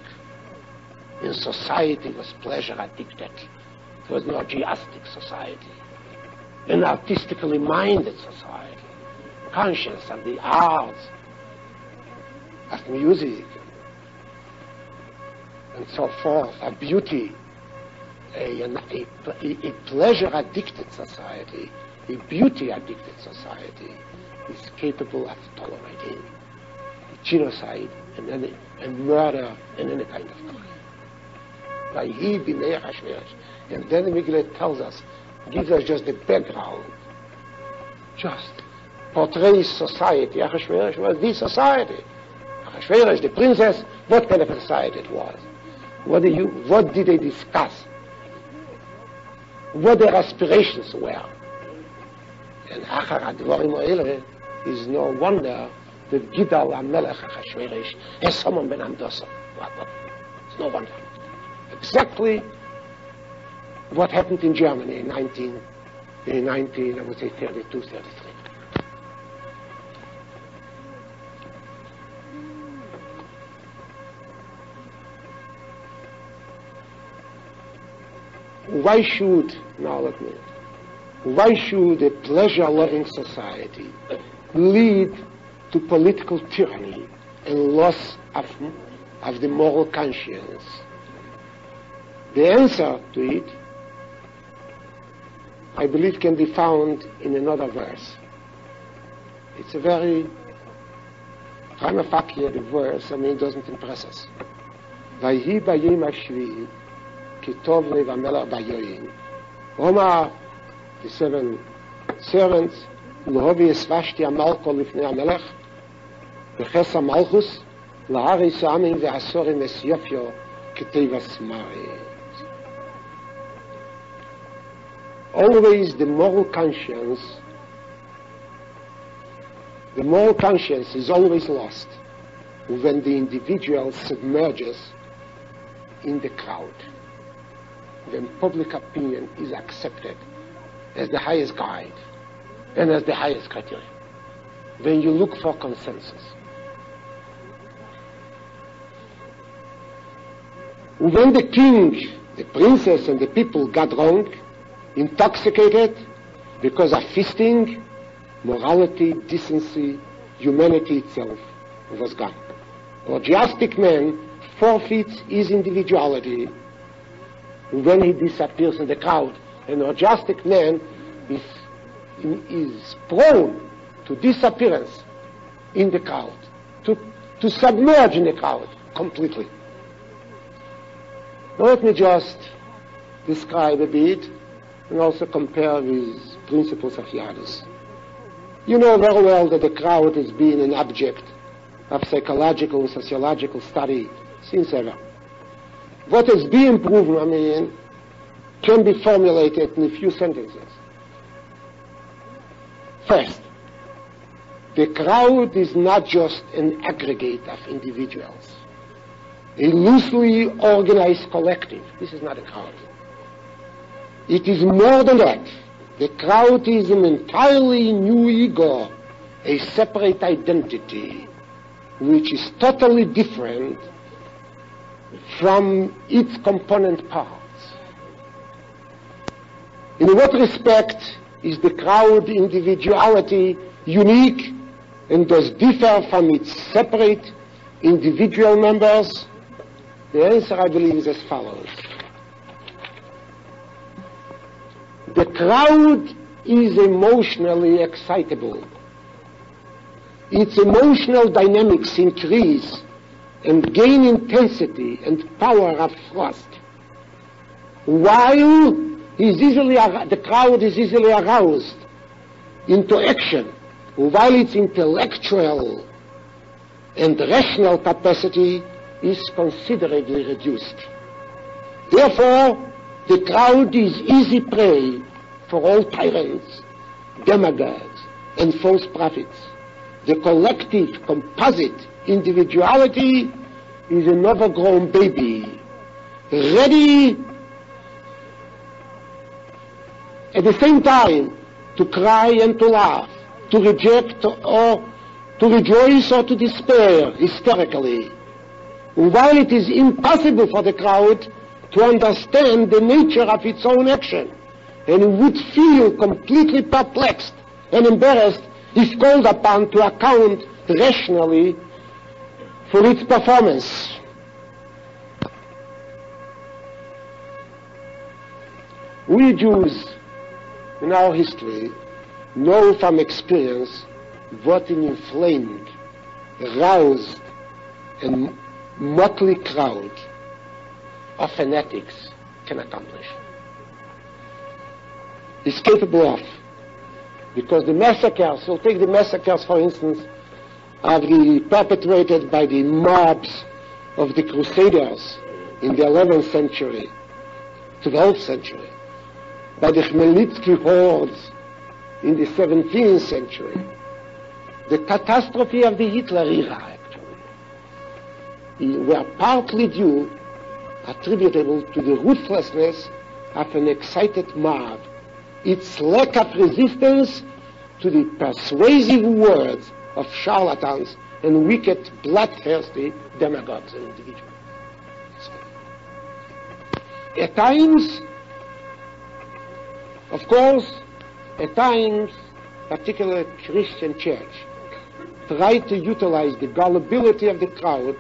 Speaker 1: And society was pleasure addicted. It was an orgiastic society, an artistically minded society, conscious of the arts, of music, and so forth, of beauty, a pleasure-addicted society, a beauty-addicted society is capable of tolerating genocide and murder and any kind of crime. And then the Megillat tells us, gives us just the background, just portrays society. Achashverosh was the society. Achashverosh, the princess, what kind of a society it was? What did they discuss? What their aspirations were? And Achar Advarim Oile is no wonder that Gidal HaMelech Achashverosh has someone ben Amdosa. It's no wonder. Exactly what happened in Germany in 1932, 33. Why should a pleasure-loving society lead to political tyranny and loss of the moral conscience? The answer to it, I believe, can be found in another verse. It's a very prima facie verse. It doesn't impress us. Vayhi bayim hashvi kitov lev hamelech bayoyin. Omar, the 7 servants, Lohovi esvashti amalko lifnei hamelech, v'ches hamalchus, la'aris ha'amim ve'asorim es yofyo ketevas mari. Always the moral conscience is always lost when the individual submerges in the crowd, when public opinion is accepted as the highest guide and as the highest criterion, when you look for consensus. When the king, the princess, and the people got wrong, intoxicated because of feasting, morality, decency, humanity itself was gone. Orgiastic man forfeits his individuality when he disappears in the crowd. An orgiastic man is prone to disappearance in the crowd, to submerge in the crowd completely. Now let me just describe a bit and also compare with principles of Yadus. You know very well that the crowd has been an object of psychological and sociological study since ever. What has been proven, can be formulated in a few sentences. First, the crowd is not just an aggregate of individuals, a loosely organized collective. This is not a crowd. It is more than that. The crowd is an entirely new ego, a separate identity, which is totally different from its component parts. In what respect is the crowd individuality unique and does differ from its separate individual members? The answer, I believe, is as follows. The crowd is emotionally excitable. Its emotional dynamics increase and gain intensity and power of thrust, while the crowd is easily aroused into action, while its intellectual and rational capacity is considerably reduced. Therefore, the crowd is easy prey for all tyrants, demagogues, and false prophets. The collective, composite individuality is an overgrown baby, ready at the same time to cry and to laugh, to reject or to rejoice or to despair hysterically, while it is impossible for the crowd to understand the nature of its own action, and would feel completely perplexed and embarrassed if called upon to account rationally for its performance. We Jews, in our history, know from experience what an inflamed, roused, and motley crowd of fanatics can accomplish. Is capable of. Because the massacres, so take the massacres, for instance, perpetrated by the mobs of the Crusaders in the 11th century, 12th century, by the Khmelnytsky hordes in the 17th century, the catastrophe of the Hitler era, actually, were partly attributable to the ruthlessness of an excited mob, its lack of resistance to the persuasive words of charlatans and wicked, bloodthirsty demagogues and individuals. At times, of course, particular Christian church tried to utilize the gullibility of the crowd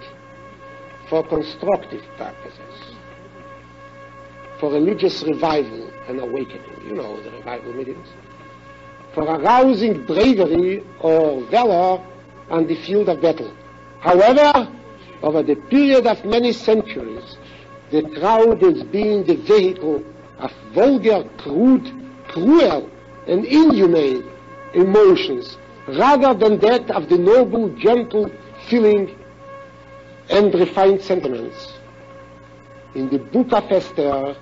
Speaker 1: for constructive purposes, for religious revival and awakening. You know the revival meetings. For arousing bravery or valor on the field of battle. However, over the period of many centuries, the crowd has been the vehicle of vulgar, crude, cruel, and inhumane emotions, rather than that of the noble, gentle feeling and refined sentiments. In the book of Esther,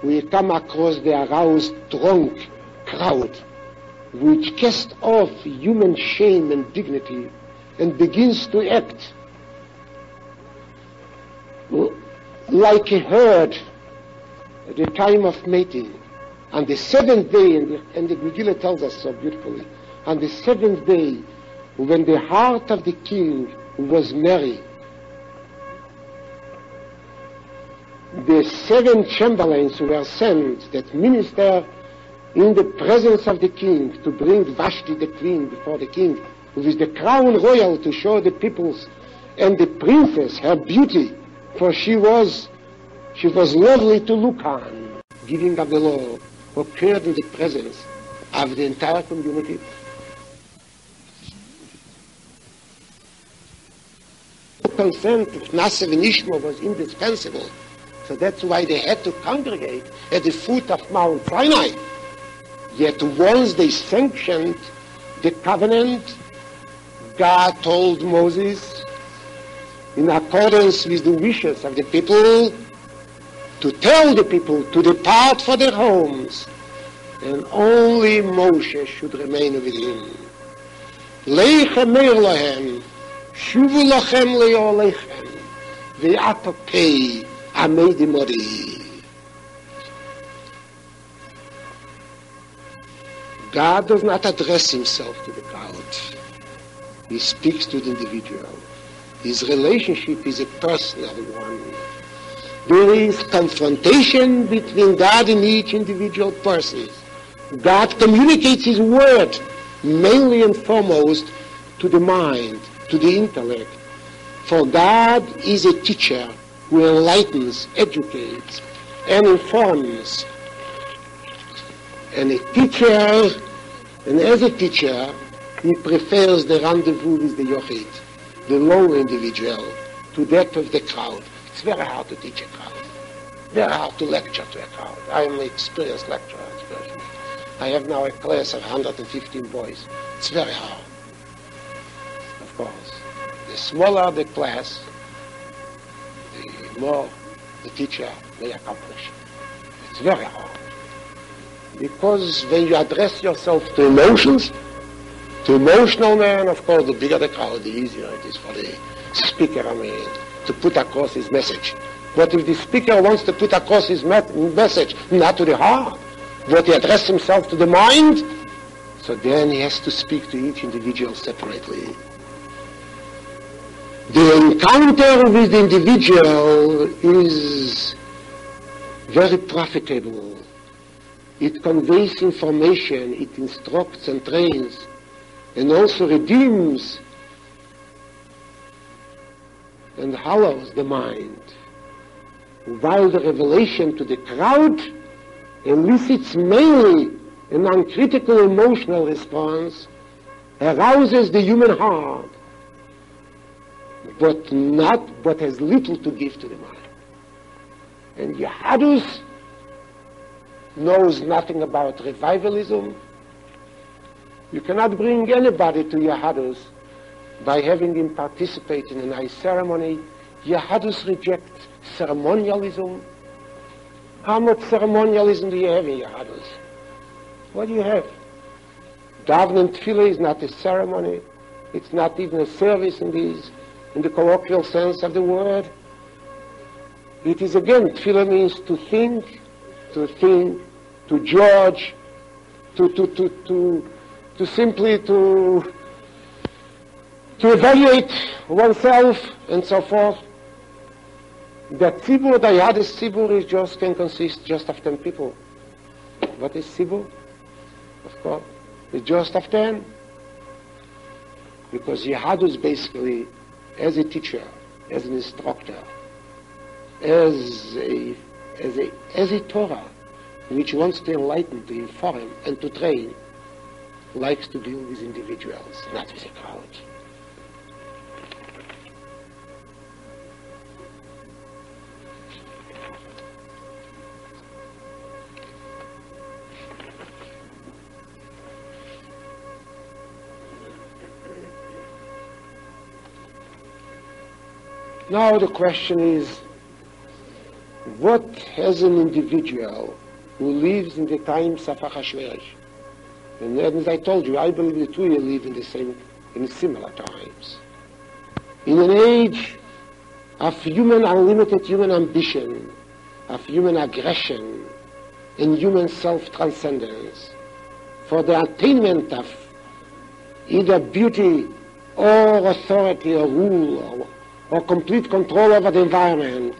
Speaker 1: we come across the aroused, drunk crowd, which casts off human shame and dignity and begins to act like a herd at the time of mating. On the seventh day, and the Megillat tells us so beautifully, on the seventh day, when the heart of the king was merry, the 7 chamberlains were sent that minister in the presence of the king to bring Vashti the queen before the king, with the crown royal to show the peoples and the princess her beauty, for she was lovely to look on, giving of the law occurred in the presence of the entire community. Consent of Nase V'Nishma was indispensable, so that's why they had to congregate at the foot of Mount Sinai. Yet once they sanctioned the covenant, God told Moses, in accordance with the wishes of the people, to tell the people to depart for their homes, and only Moshe should remain with him. Leichem meir lohem, shuvu lochem leolechem, ve'atopei amedi mori. God does not address himself to the crowd. He speaks to the individual. His relationship is a personal one. There is confrontation between God and each individual person. God communicates his word mainly and foremost to the mind, to the intellect. For God is a teacher who enlightens, educates, and informs. And as a teacher, he prefers the rendezvous with the yochid, the lone individual, to that of the crowd. It's very hard to teach a crowd. Very hard to lecture to a crowd. I am an experienced lecturer. I have now a class of 115 boys. It's very hard. Of course. The smaller the class, the more the teacher may accomplish. It's very hard. Because when you address yourself to emotions, to emotional men, of course, the bigger the crowd, the easier it is for the speaker, to put across his message. But if the speaker wants to put across his message not to the heart, but he addresses himself to the mind, so then he has to speak to each individual separately. The encounter with the individual is very profitable. It conveys information, it instructs and trains, and also redeems and hallows the mind. While the revelation to the crowd elicits mainly an uncritical emotional response, arouses the human heart, but has little to give to the mind. And Yahadus knows nothing about revivalism. You cannot bring anybody to Yahadus by having him participate in a nice ceremony. Yahadus rejects ceremonialism. How much ceremonialism do you have in Yahadus? What do you have? Davening and Tefillah is not a ceremony. It's not even a service in the colloquial sense of the word. It is again, Tefillah means to think, to judge, to simply to evaluate oneself and so forth. The tzibur, the Yahadus tzibur can consist just of 10 people. What is tzibur? Of course, it's just of 10. Because Yahadus basically, as a teacher, as an instructor, as a Torah, which wants to enlighten, to inform, and to train, likes to deal with individuals, not with a crowd. Now the question is, what has an individual who lives in the times of Achashverosh? And as I told you, I believe the two of you live in similar times. In an age of unlimited human ambition, of human aggression, and human self-transcendence, for the attainment of either beauty or authority or rule or complete control over the environment,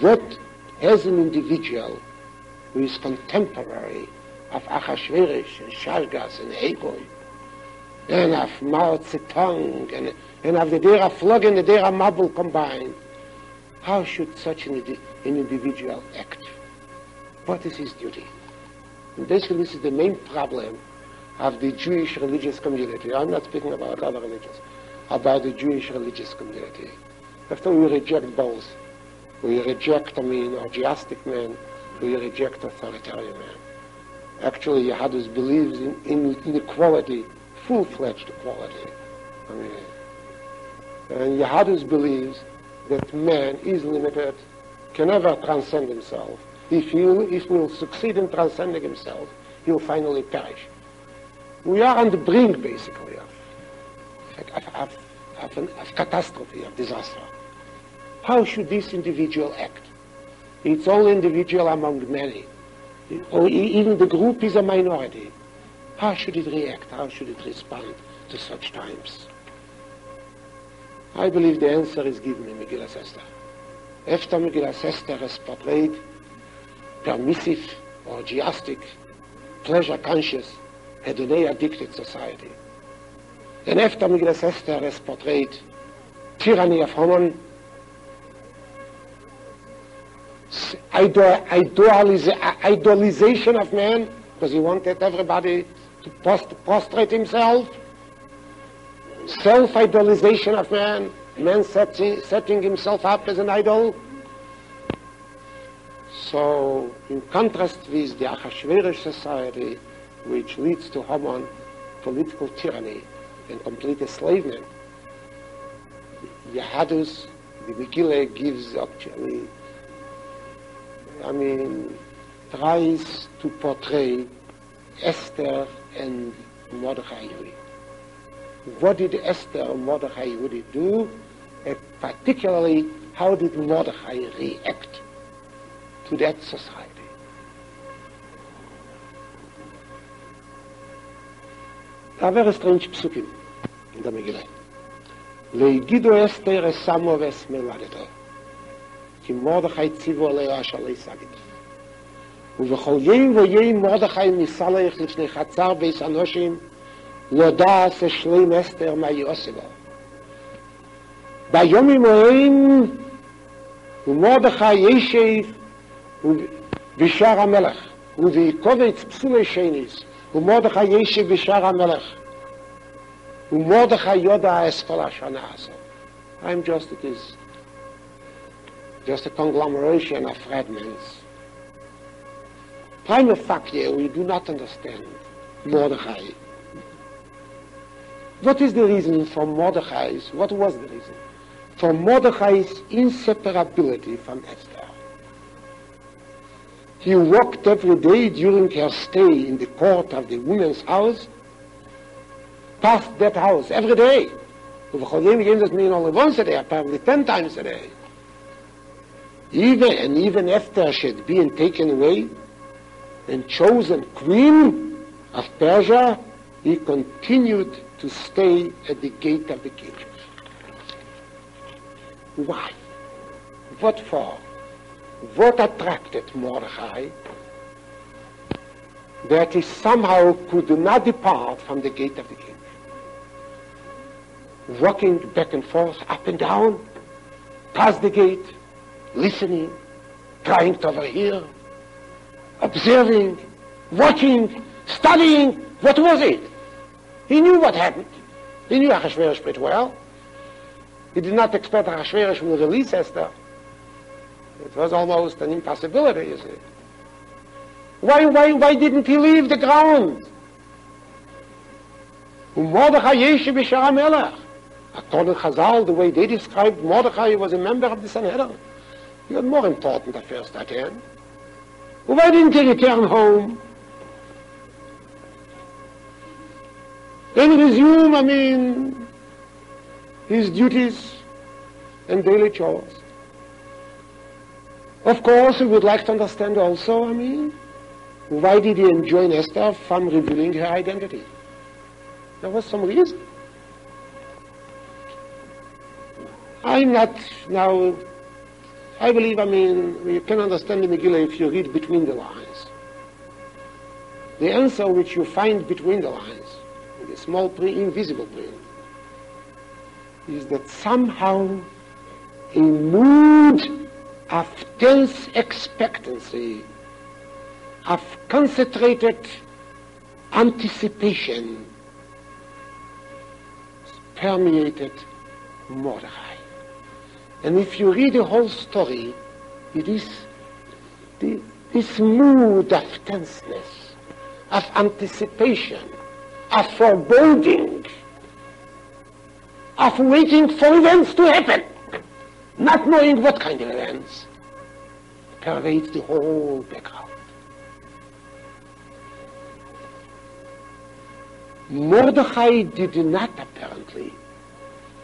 Speaker 1: what has an individual who is contemporary of Achashverosh and Shalgas and Hegon and of Mao Zedong and of the Dera Flog and the Dera Mabul combined, how should such an individual act? What is his duty? And basically this is the main problem of the Jewish religious community. I'm not speaking about other religions, about the Jewish religious community. After we reject both, we reject, orgiastic men, we reject authoritarian men. Actually, Yahadus believes in equality, full-fledged equality. And Yahadus believes that man is limited, can never transcend himself. If he will succeed in transcending himself, he will finally perish. We are on the brink, basically, of catastrophe, of disaster. How should this individual act? It's all individual among many. Or even the group is a minority. How should it react? How should it respond to such times? I believe the answer is given in Megillat Esther. After Megillat Esther is portrayed permissive, orgiastic, pleasure-conscious, hedonic-addicted society. And after Megillat Esther is portrayed tyranny of Haman, idolization of man, because he wanted everybody to prostrate himself, self-idolization of man, man setting himself up as an idol. So, in contrast with the Achashverosh society, which leads to Haman, political tyranny and complete enslavement, Yahadus, the Megillah gives actually, tries to portray Esther and Mordechai. What did Esther and Mordechai do? And particularly, how did Mordechai react to that society? There are very strange psukim in the Megillah. Leigido Esther esamo ves meladeto. כי מרדכי ציוו עליה אשר לא ישגת. ובכל יום ויום מרדכי מסלח לפני חצר בית אנושים, לא דעת שלם אסתר מה יעשה בו. ביומים ההם ומרדכי ישב בשער המלך, ובקובץ פסולי שניס, ומרדכי ישב בשער המלך, ומרדכי יודע את כל השנה הזאת. It is just a conglomeration of fragments. Prima facie, we do not understand Mordechai. What is the reason for what was the reason for Mordechai's inseparability from Esther? He walked every day during her stay in the court of the women's house, past that house every day. Doesn't mean only once a day, probably 10 times a day. Even after she had been taken away and chosen queen of Persia, he continued to stay at the gate of the king. Why? What for? What attracted Mordechai that he somehow could not depart from the gate of the king? Walking back and forth, up and down, past the gate, listening, trying to overhear, observing, watching, studying. What was it? He knew what happened. He knew Achashverosh pretty well. He did not expect Achashverosh will release Esther. It was almost an impossibility, you see. Why didn't he leave the ground? Mordechai yeshiv b'shar HaMelech. According to Chazal, the way they described Mordechai was a member of the Sanhedrin. He had more important affairs at hand. Why didn't he return home and resume, his duties and daily chores? Of course, we would like to understand also, why did he enjoin Esther from revealing her identity? There was some reason. I believe, you can understand the Megillah if you read between the lines. The answer which you find between the lines, in the small print, invisible print, is that somehow a mood of tense expectancy of concentrated anticipation permeated Mordechai. And if you read the whole story, it is this mood of tenseness, of anticipation, of foreboding, of waiting for events to happen, not knowing what kind of events, pervades the whole background. Mordechai did not apparently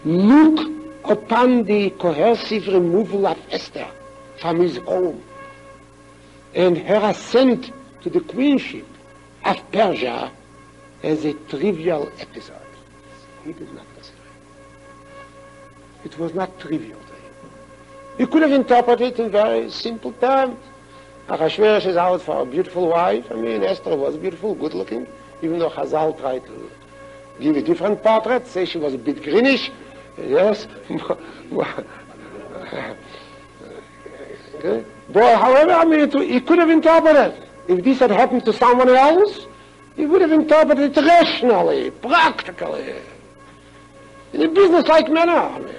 Speaker 1: look upon the coercive removal of Esther from his home and her ascent to the queenship of Persia as a trivial episode. He did not consider it. It was not trivial to him. He could have interpreted it in very simple terms. Achashverosh is out for a beautiful wife. I mean, Esther was beautiful, good looking, even though Chazal tried to give a different portrait, say she was a bit greenish. Yes. Okay. But however, I mean, he could have interpreted. If this had happened to someone else, he would have interpreted it rationally, practically, in a business-like manner. I mean.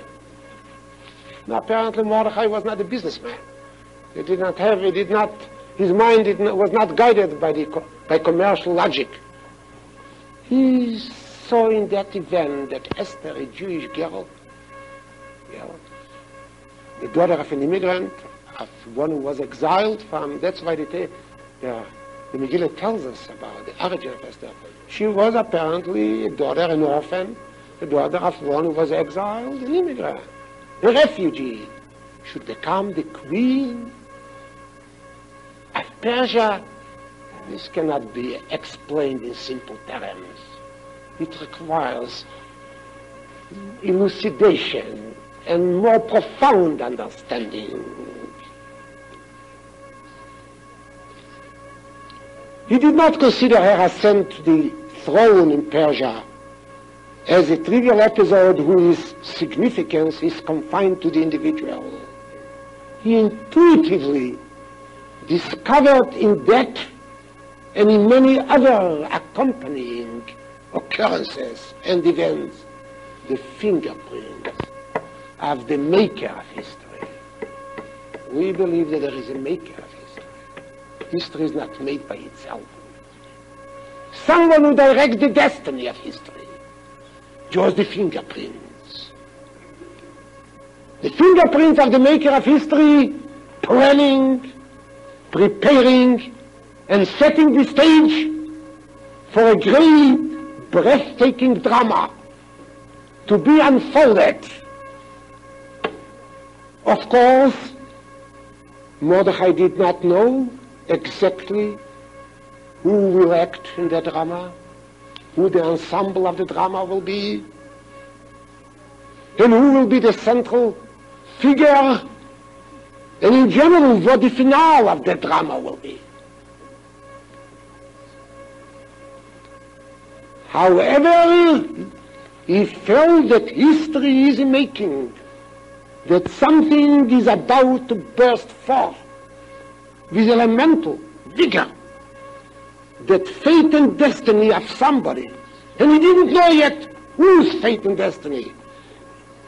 Speaker 1: Now, apparently Mordechai was not a businessman. His mind was not guided by commercial logic. He saw in that event that Esther, a Jewish girl, the daughter of an immigrant, of one who was exiled from, that's why the Megillat tells us about the origin of Esther. She was apparently a daughter, an orphan, the daughter of one who was exiled, an immigrant, a refugee, should become the queen of Persia. This cannot be explained in simple terms. It requires elucidation and more profound understanding. He did not consider her ascent to the throne in Persia as a trivial episode whose significance is confined to the individual. He intuitively discovered in that and in many other accompanying occurrences and events the fingerprints of the maker of history. We believe that there is a maker of history. History is not made by itself. Someone who directs the destiny of history draws the fingerprints. The fingerprints of the maker of history, planning, preparing, and setting the stage for a great, breathtaking drama to be unfolded. Of course, Mordechai did not know exactly who will act in the drama, who the ensemble of the drama will be, and who will be the central figure, and in general what the finale of the drama will be. However, he felt that history is in making, that something is about to burst forth with elemental vigor, that fate and destiny of somebody, and he didn't know yet whose fate and destiny,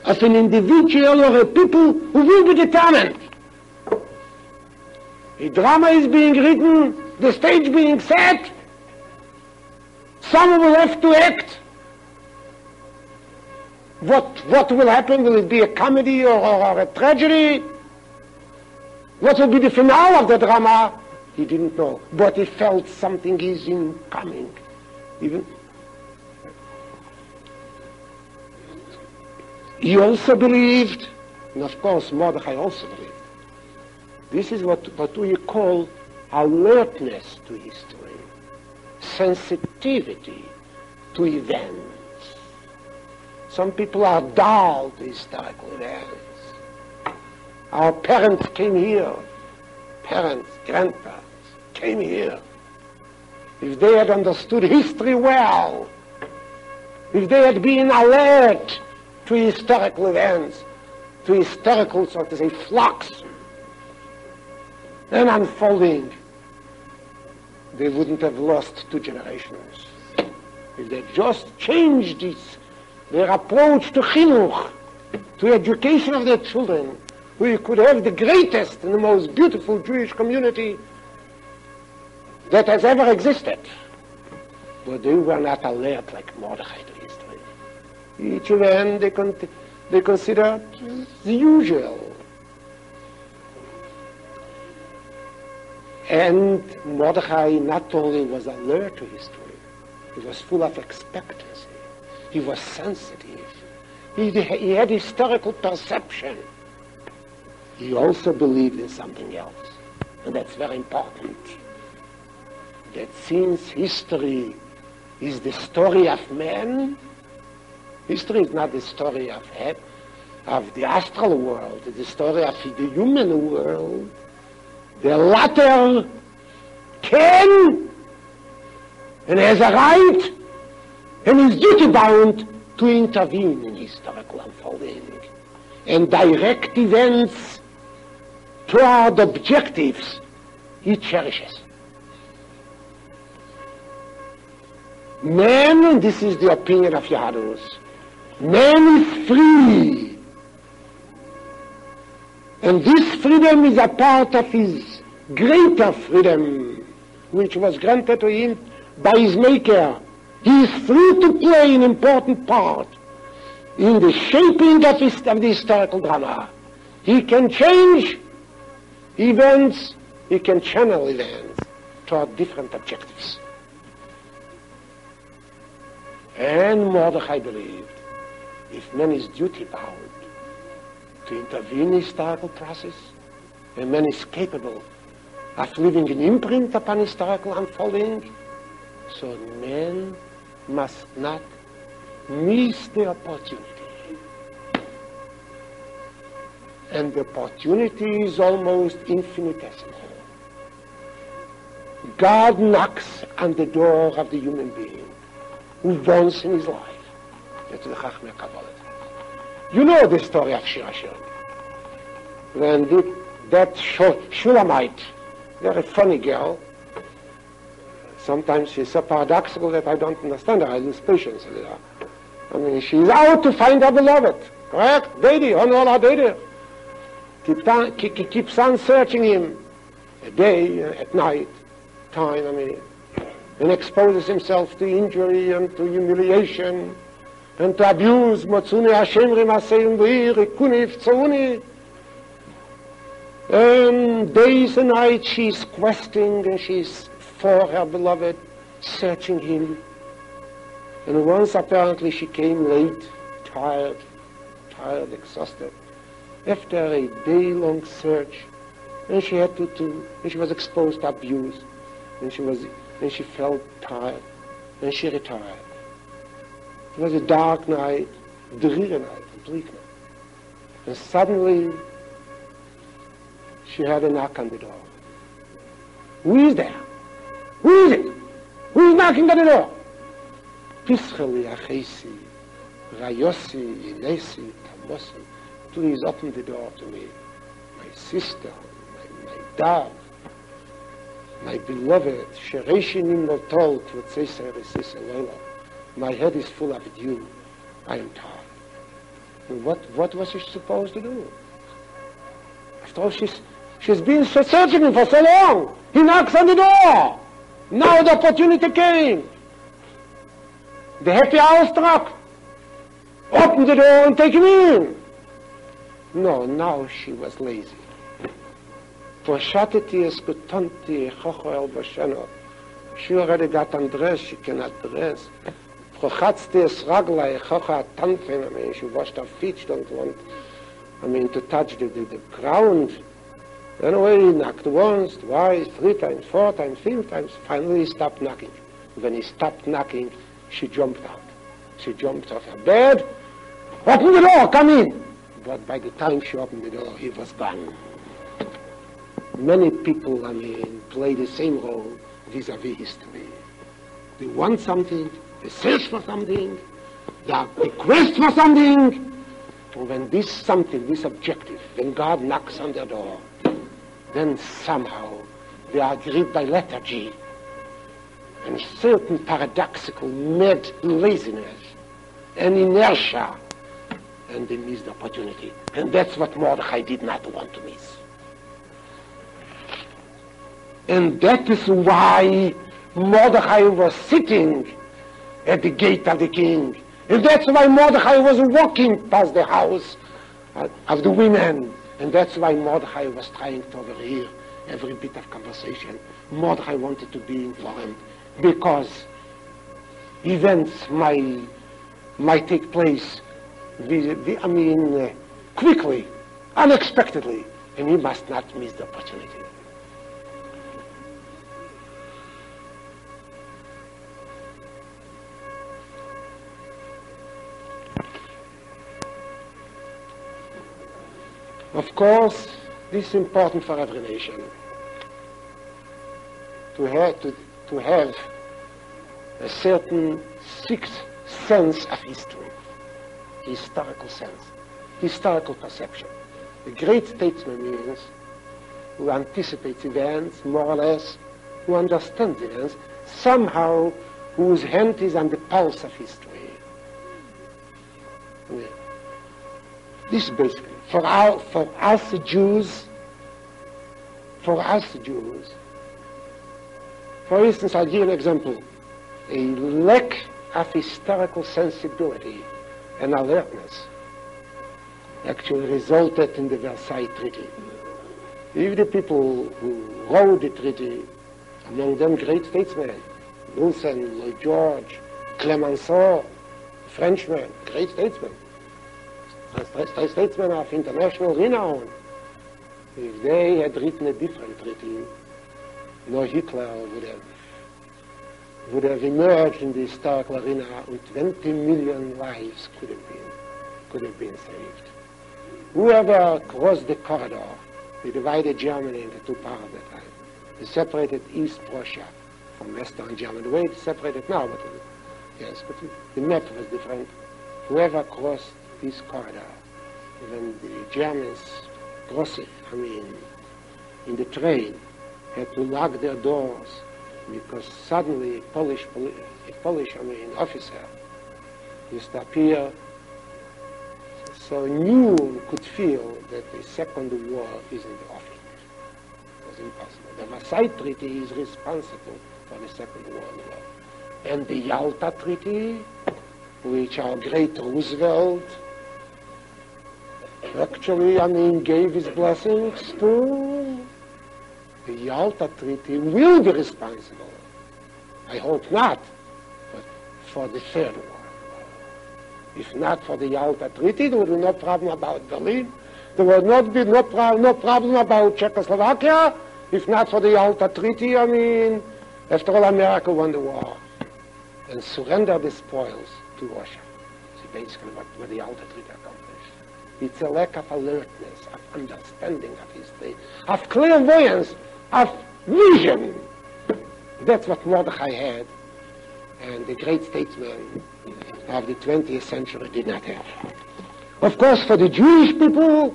Speaker 1: of an individual or a people who will be determined. The drama is being written, the stage being set, someone will have to act. What will happen? Will it be a comedy or a tragedy? What will be the finale of the drama? He didn't know, but he felt something is incoming. He also believed, and of course Mordechai also believed, this is what we call alertness to history, sensitivity to events. Some people are dull to historical events. Our parents came here, parents, grandparents came here. If they had understood history well, if they had been alert to historical events, to historical, so to say, flux and unfolding, they wouldn't have lost 2 generations. If they just changed their approach to chinuch, to education of their children, we could have the greatest and the most beautiful Jewish community that has ever existed. But they were not alert like Mordechai to history. Each event they considered the usual. And Mordechai not only was alert to history, he was full of expectancy. He was sensitive. He had historical perception. He also believed in something else. And that's very important. That since history is the story of man, history is not the story of the astral world, it's the story of the human world. The latter can and has a right and is duty-bound to intervene in historical unfolding and direct events toward objectives he cherishes. Man, and this is the opinion of Yahadus, man is free. And this freedom is a part of his greater freedom, which was granted to him by his Maker. He is free to play an important part in the shaping of the historical drama. He can change events, he can channel events toward different objectives. And Mordechai believed if man is duty-bound to intervene in the historical process, and man is capable of leaving an imprint upon historical unfolding, so man must not miss the opportunity. And the opportunity is almost infinitesimal. God knocks on the door of the human being who wants in his life. That's the Chachmei Kabbalah. You know the story of Shir Hashirim. When that Shulamite, very funny girl, sometimes she's so paradoxical that I don't understand her. I lose patience a little. I mean, she's out to find her beloved. Correct? Deidi, Honor Deidi. Keeps on searching him. A day, at night, time, and exposes himself to injury and to humiliation and to abuse. Motzuni Hashem Rimaseim V'ir, Kunif Tzoni. And days and nights she's questing and she's for her beloved, searching him. And once apparently she came late, tired, exhausted, after a day-long search, and she had and she was exposed to abuse, and she felt tired, and she retired. It was a dark night, dreary night, a bleak night. And suddenly, she had a knock on the door. Who is there? Who is it? Who is knocking on the door? Pischeli, Achesi, Rayosi, Inesi, Tamosi. Please open the door to me. My sister, my dove, my beloved, Shereshinim Notol, Tvotzesa Resis Elola. My head is full of dew. I am tired. And what was she supposed to do? After all, she's been searching him for so long. He knocks on the door. Now the opportunity came. The happy hour struck. Open the door and take him in. No, now she was lazy. Poshateti eskutanti chocho el basheno. She already got undressed, she cannot dress. Prochatzti es raglai chocho atanfen. She washed her feet, she don't want, to touch the ground. Anyway, he knocked once, twice, 3 times, 4 times, 5 times. Finally, he stopped knocking. When he stopped knocking, she jumped out. She jumped off her bed. Open the door, come in. But by the time she opened the door, he was gone. Many people, play the same role vis-a-vis history. They want something, they search for something, they quest for something. And when this something, this objective, when God knocks on their door, then somehow they are gripped by lethargy and certain paradoxical mad laziness and inertia, and they missed the opportunity. And that's what Mordechai did not want to miss. And that is why Mordechai was sitting at the gate of the king. And that's why Mordechai was walking past the house of the women. And that's why Mordechai was trying to overhear every bit of conversation. Mordechai wanted to be informed because events might take place, quickly, unexpectedly, and he must not miss the opportunity. Of course, this is important for every nation, to have a certain sixth sense of history, historical sense, historical perception. A great statesman means who anticipates events, more or less, who understands events, somehow whose hand is on the pulse of history. Yeah. This basically, for us Jews, for instance, I'll give an example. A lack of historical sensibility and alertness actually resulted in the Versailles Treaty. If the people who wrote the treaty, among them great statesmen, Wilson, Lloyd George, Clemenceau, Frenchmen, great statesmen of international renown, if they had written a different treaty, no Hitler would have emerged in the historical arena and 20 million lives could have been saved. Whoever crossed the corridor, they divided Germany into two parts at that time. They separated East Prussia from Western Germany. The way it's separated now, but the map was different. Whoever crossed this corridor, even the Germans crossing, in the train, had to lock their doors because suddenly a Polish officer used to appear. So anyone could feel that the Second War is in the offing. It was impossible. The Versailles Treaty is responsible for the Second World War. And the Yalta Treaty, which our great Roosevelt actually, gave his blessings to, the Yalta Treaty will be responsible. I hope not, but for the Third War. If not for the Yalta Treaty, there would be no problem about Berlin. There would not be no problem about Czechoslovakia. If not for the Yalta Treaty, after all, America won the war and surrendered the spoils to Russia. See, basically what the Yalta Treaty accomplished. It's a lack of alertness, of understanding of history, of clairvoyance, of vision. That's what Mordechai had, and the great statesmen of the 20th century did not have. Of course, for the Jewish people,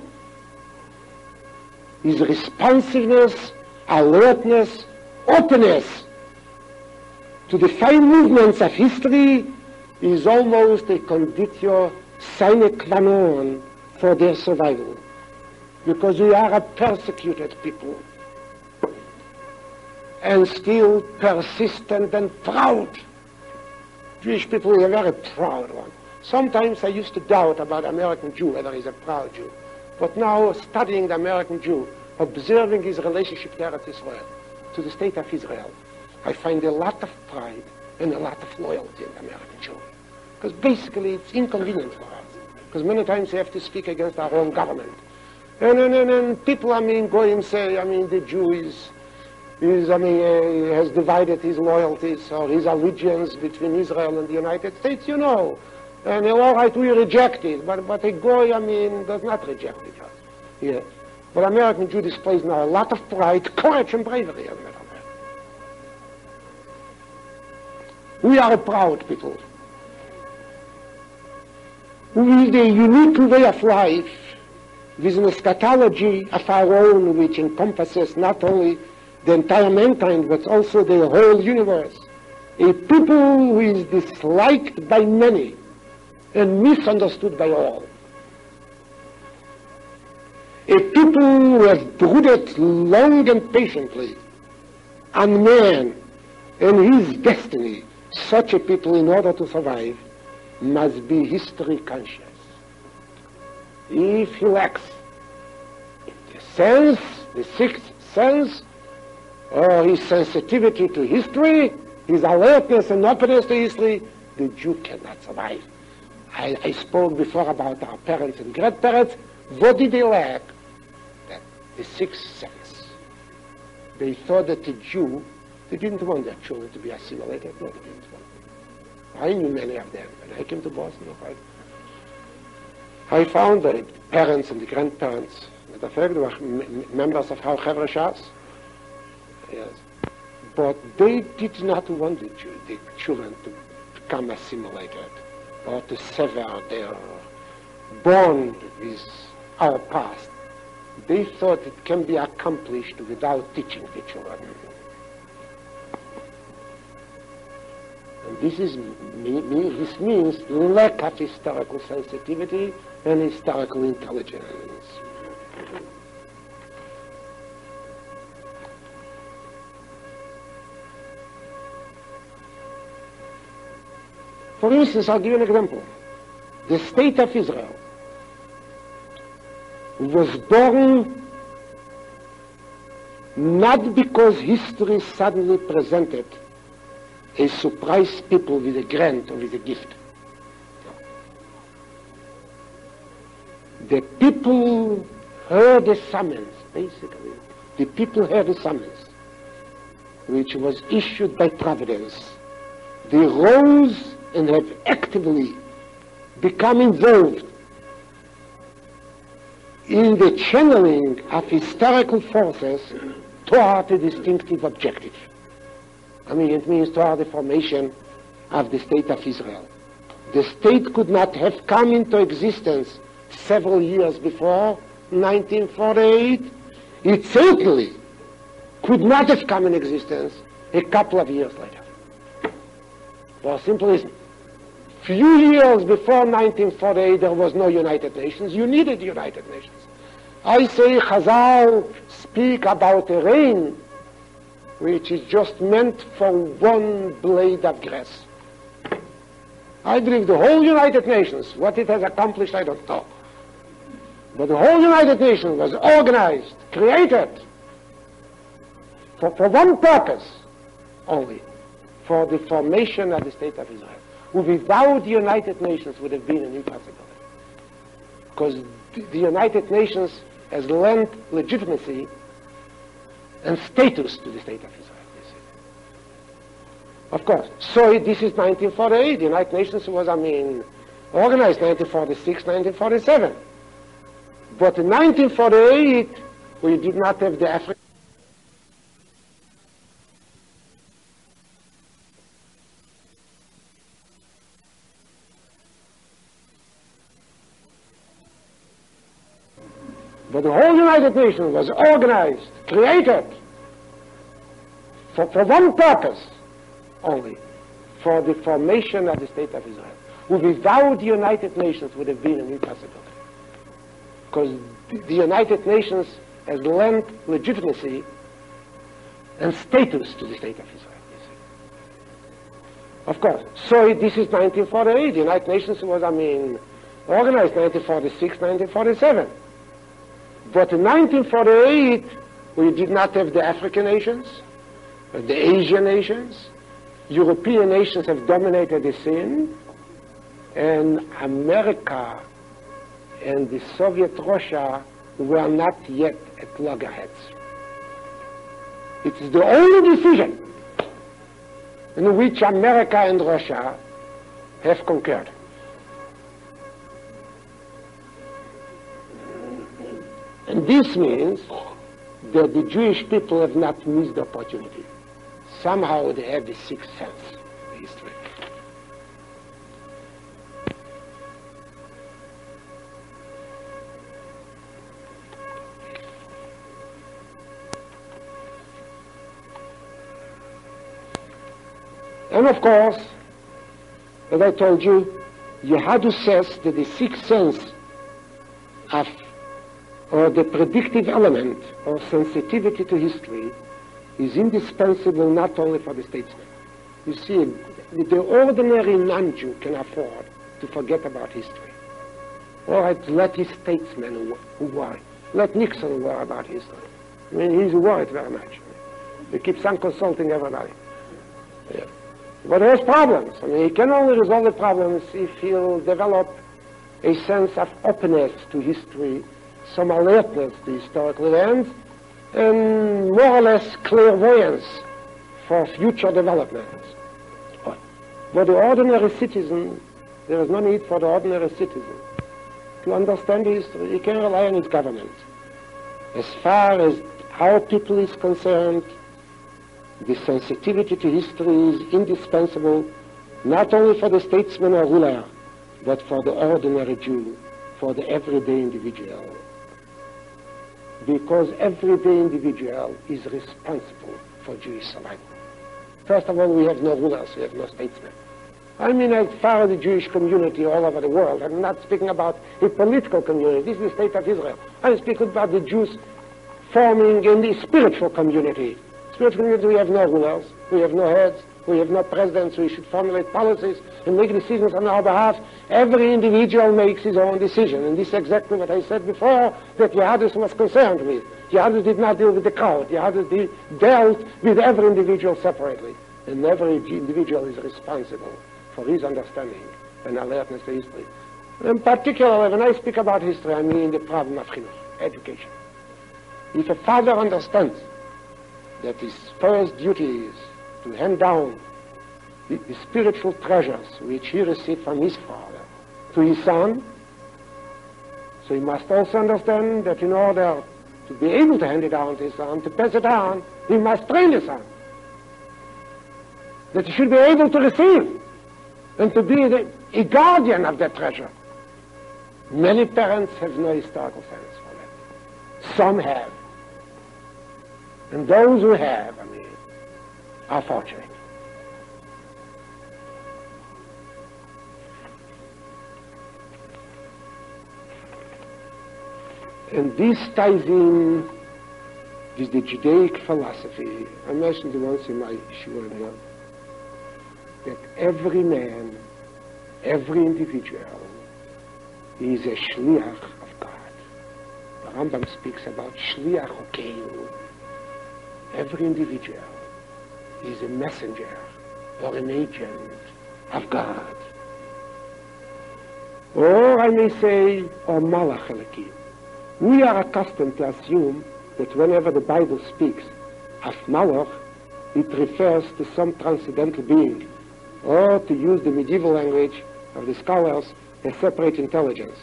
Speaker 1: his responsiveness, alertness, openness to the fine movements of history is almost a conditio sine qua non for their survival. Because we are a persecuted people, and still persistent and proud. Jewish people are a very proud one. Sometimes I used to doubt about American Jew, whether he's a proud Jew. But now, studying the American Jew, observing his relationship to Eretz Israel, to the state of Israel, I find a lot of pride and a lot of loyalty in the American Jew. Because basically it's inconvenient for us. Because many times we have to speak against our own government. And people, go and say, the Jew has divided his loyalties or his allegiance between Israel and the United States, And all right, we reject it, but a Goy, does not reject it. Yeah. But American Jew displays now a lot of pride, courage, and bravery. We are a proud people. With a unique way of life, with an eschatology of our own, which encompasses not only the entire mankind, but also the whole universe. a people who is disliked by many and misunderstood by all. A people who has brooded long and patiently on man and his destiny. Such a people, in order to survive, must be history conscious. If he lacks the sense, the sixth sense, or his sensitivity to history, his alertness and openness to history, the Jew cannot survive. I spoke before about our parents and grandparents. What did they lack? The sixth sense. They thought that the Jew, they didn't want their children to be assimilated. No, they didn't want them. I knew many of them. When I came to Boston, I found the parents and the grandparents, matter of fact, they were members of our Chevra Shas. Yes. But they did not want the children to become assimilated or to sever their bond with our past. They thought it can be accomplished without teaching the children. And this means lack of historical sensitivity and historical intelligence. For instance, I'll give you an example. The state of Israel was born not because history suddenly presented a surprise people with a grant or with a gift. The people heard the summons, basically. The people heard the summons, which was issued by Providence. They rose and have actively become involved in the channeling of historical forces toward a distinctive objective. I mean, it means toward the formation of the state of Israel. The state could not have come into existence several years before 1948. It certainly could not have come in existence a couple of years later. For a simple reason. Few years before 1948, there was no United Nations. You needed United Nations. I say Chazal speak about a rain which is just meant for one blade of grass. I believe the whole United Nations, what it has accomplished, I don't know. But the whole United Nations was organized, created for one purpose only, for the formation of the state of Israel. Without the United Nations would have been an impossibility. Because the United Nations has lent legitimacy and status to the state of Israel. Of course. So this is 1948. The United Nations was, organized 1946, 1947. But in 1948, we did not have the African. But the whole United Nations was organized, created for one purpose only, for the formation of the state of Israel. Without the United Nations would have been an impossibility. Because the United Nations has lent legitimacy and status to the state of Israel. Of course. So this is 1948. The United Nations was, organized 1946, 1947. But in 1948, we did not have the African nations, the Asian nations. European nations have dominated the scene, and America and the Soviet Russia were not yet at loggerheads. It is the only decision in which America and Russia have concurred. And this means that the Jewish people have not missed the opportunity. Somehow they have the sixth sense in history. And of course, as I told you, Yehadus says that the sixth sense of, or the predictive element or sensitivity to history is indispensable not only for the statesman. You see, the ordinary non-Jew can afford to forget about history. All right, let his statesmen who worry. Let Nixon worry about history. I mean, he's worried very much. He keeps on consulting everybody. Yeah. But there's problems. I mean, he can only resolve the problems if he'll develop a sense of openness to history, some alertness to historical events, and more or less clairvoyance for future developments. For the ordinary citizen, there is no need for the ordinary citizen to understand history. He can rely on his government. As far as our people is concerned, the sensitivity to history is indispensable not only for the statesman or ruler, but for the ordinary Jew, for the everyday individual. Because everyday individual is responsible for Jewish survival. First of all, we have no rulers, we have no statesmen. I mean, as far as the Jewish community all over the world, I'm not speaking about the political community, this is the state of Israel. I'm speaking about the Jews forming in the spiritual community. Spiritual community, we have no rulers, we have no heads, we have no presidents, we should formulate policies and make decisions on our behalf. Every individual makes his own decision, and this is exactly what I said before, that Yehadus was concerned with. Yehadus did not deal with the crowd. Yehadus dealt with every individual separately, and every individual is responsible for his understanding and alertness to history. In particular, when I speak about history, I mean the problem of chinuch, education. If a father understands that his first duty is to hand down the spiritual treasures which he received from his father to his son, so he must also understand that in order to be able to hand it down to his son, to pass it on, he must train his son. That he should be able to receive and to be a guardian of that treasure. Many parents have no historical sense for that. Some have. And those who have, I mean, are fortunate. And this ties in with the Judaic philosophy. I mentioned it once in my shiur, that every man, every individual is a shliach of God. The Rambam speaks about shliach ukeinu. Every individual is a messenger or an agent of God. Or I may say, or malach elikim. We are accustomed to assume that whenever the Bible speaks of malach, it refers to some transcendental being, or to use the medieval language of the scholars, a separate intelligence.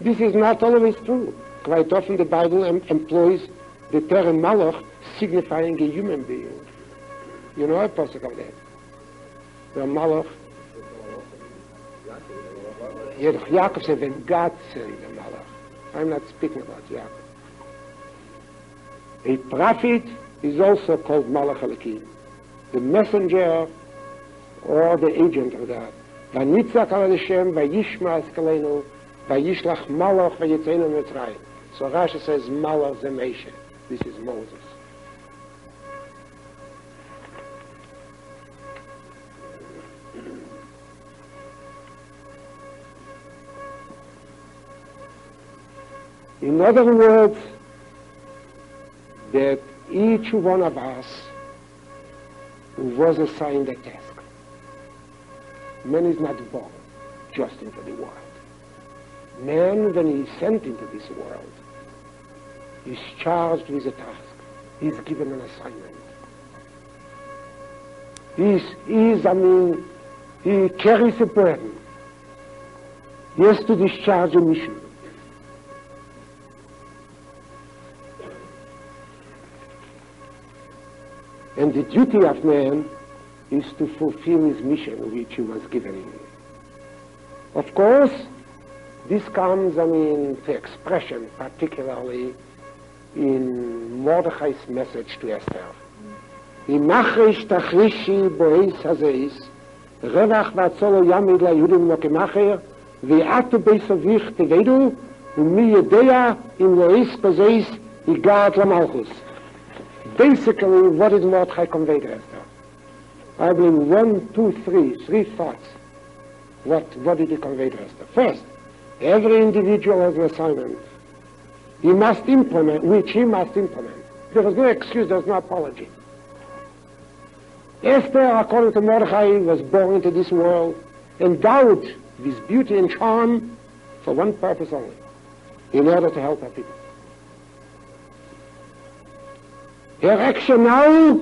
Speaker 1: This is not always true. Quite often the Bible employs the term malach signifying a human being. You know a pasuk of that? The malach. Yaakov said, when God sent the malach. I'm not speaking about Yaakov. A prophet is also called malach elikim, the messenger or the agent of God. Vanitzak al Hashem, vayishma eskalenu, vayishlach malach vayitzenu mitzrayim. So Rashi says malach zemeshe. This is Moses. In other words, that each one of us was assigned a task. Man is not born just into the world. Man, when he is sent into this world, is charged with a task. He is given an assignment. He carries a burden. He has to discharge a mission. And the duty of man is to fulfill his mission which he was given. Of course, this comes, to expression, particularly in Mordechai's message to Esther. Imachrish tachrishi bois hazeis, רווח והצולו ימיד ליהודים לא כמאחר, ואתו בסביך תבדו, ומי יודע אם לא יש בזייס הגעת למלכוס. Basically, what did Mordechai convey to Esther? I believe 3 thoughts. What did he convey to Esther? First, every individual has an assignment. He must implement, which he must implement. There is no excuse, there is no apology. Esther, according to Mordechai, was born into this world, endowed with beauty and charm for one purpose only, in order to help her people. Her action now,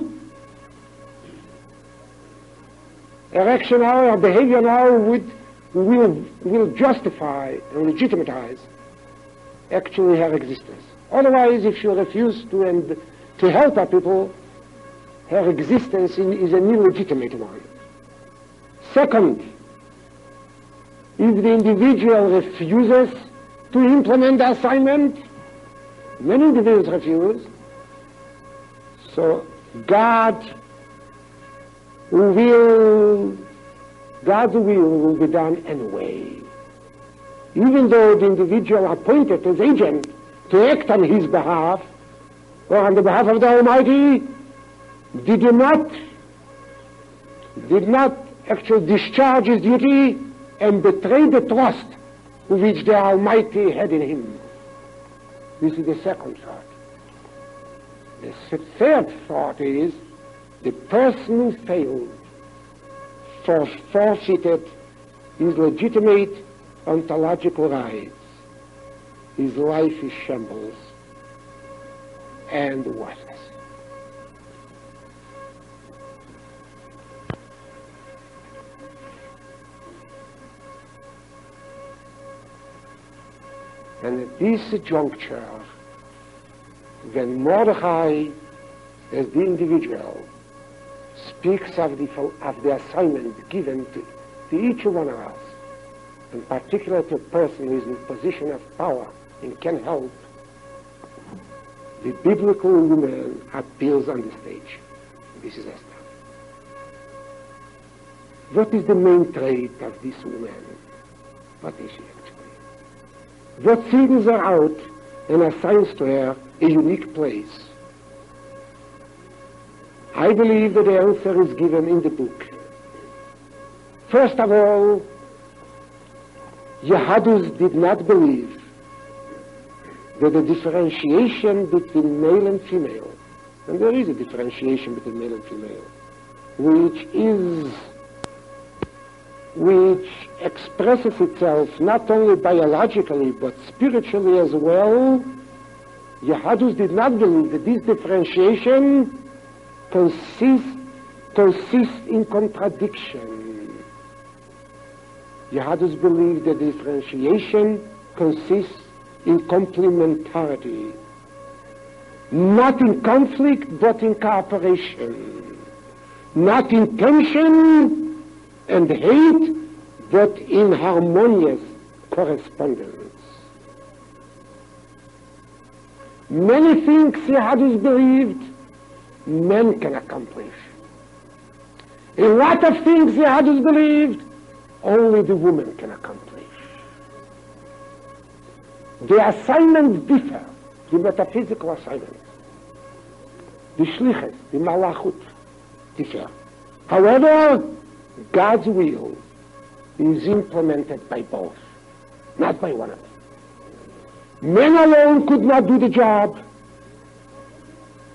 Speaker 1: her behavior now will justify and legitimize actually her existence. Otherwise, if she refused to help her people, her existence is an illegitimate one. Second, if the individual refuses to implement the assignment, many individuals refuse, so God's will will be done anyway. Even though the individual appointed as agent to act on his behalf or on the behalf of the Almighty did not actually discharge his duty and betray the trust which the Almighty had in him. This is the second thought. The third thought is the person who failed forfeited his legitimate ontological rights. His life is shambles and worthless. And at this juncture, when Mordechai, as the individual, speaks of the assignment given to each one of us, in particular to a person who is in a position of power and can help, the biblical woman appears on the stage. This is Esther. What is the main trait of this woman? What is she actually? What singles her out and assigns to her a unique place? I believe that the answer is given in the book. First of all, Yehadus did not believe that the differentiation between male and female, and there is a differentiation between male and female, which expresses itself not only biologically but spiritually as well. Yehadus did not believe that this differentiation consists in contradiction. Yehadus believed that differentiation consists in complementarity, not in conflict but in cooperation, not in tension and hate but in harmonious correspondence. Many things Yehadus believed men can accomplish. A lot of things Yehadus believed only the woman can accomplish. The assignments differ, the metaphysical assignments. The shlichus, the malachut differ. However, God's will is implemented by both, not by one of them. Men alone could not do the job.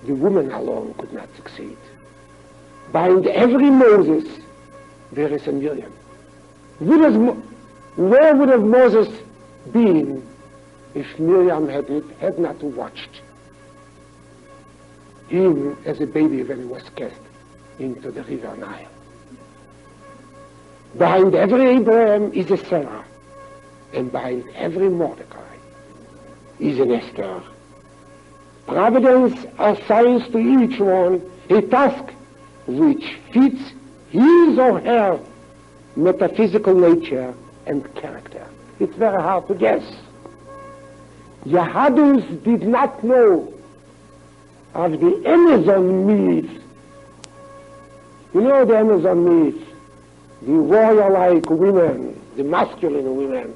Speaker 1: The woman alone could not succeed. Behind every Moses, there is a Miriam. Where would have Moses been if Miriam had not watched him as a baby when he was cast into the river Nile? Behind every Abraham is a Sarah, and behind every Mordecai is an Esther. Providence assigns to each one a task which fits his or her metaphysical nature and character. It's very hard to guess. Yehadus did not know of the Amazon myth. You know the Amazon myth the warrior-like women, the masculine women,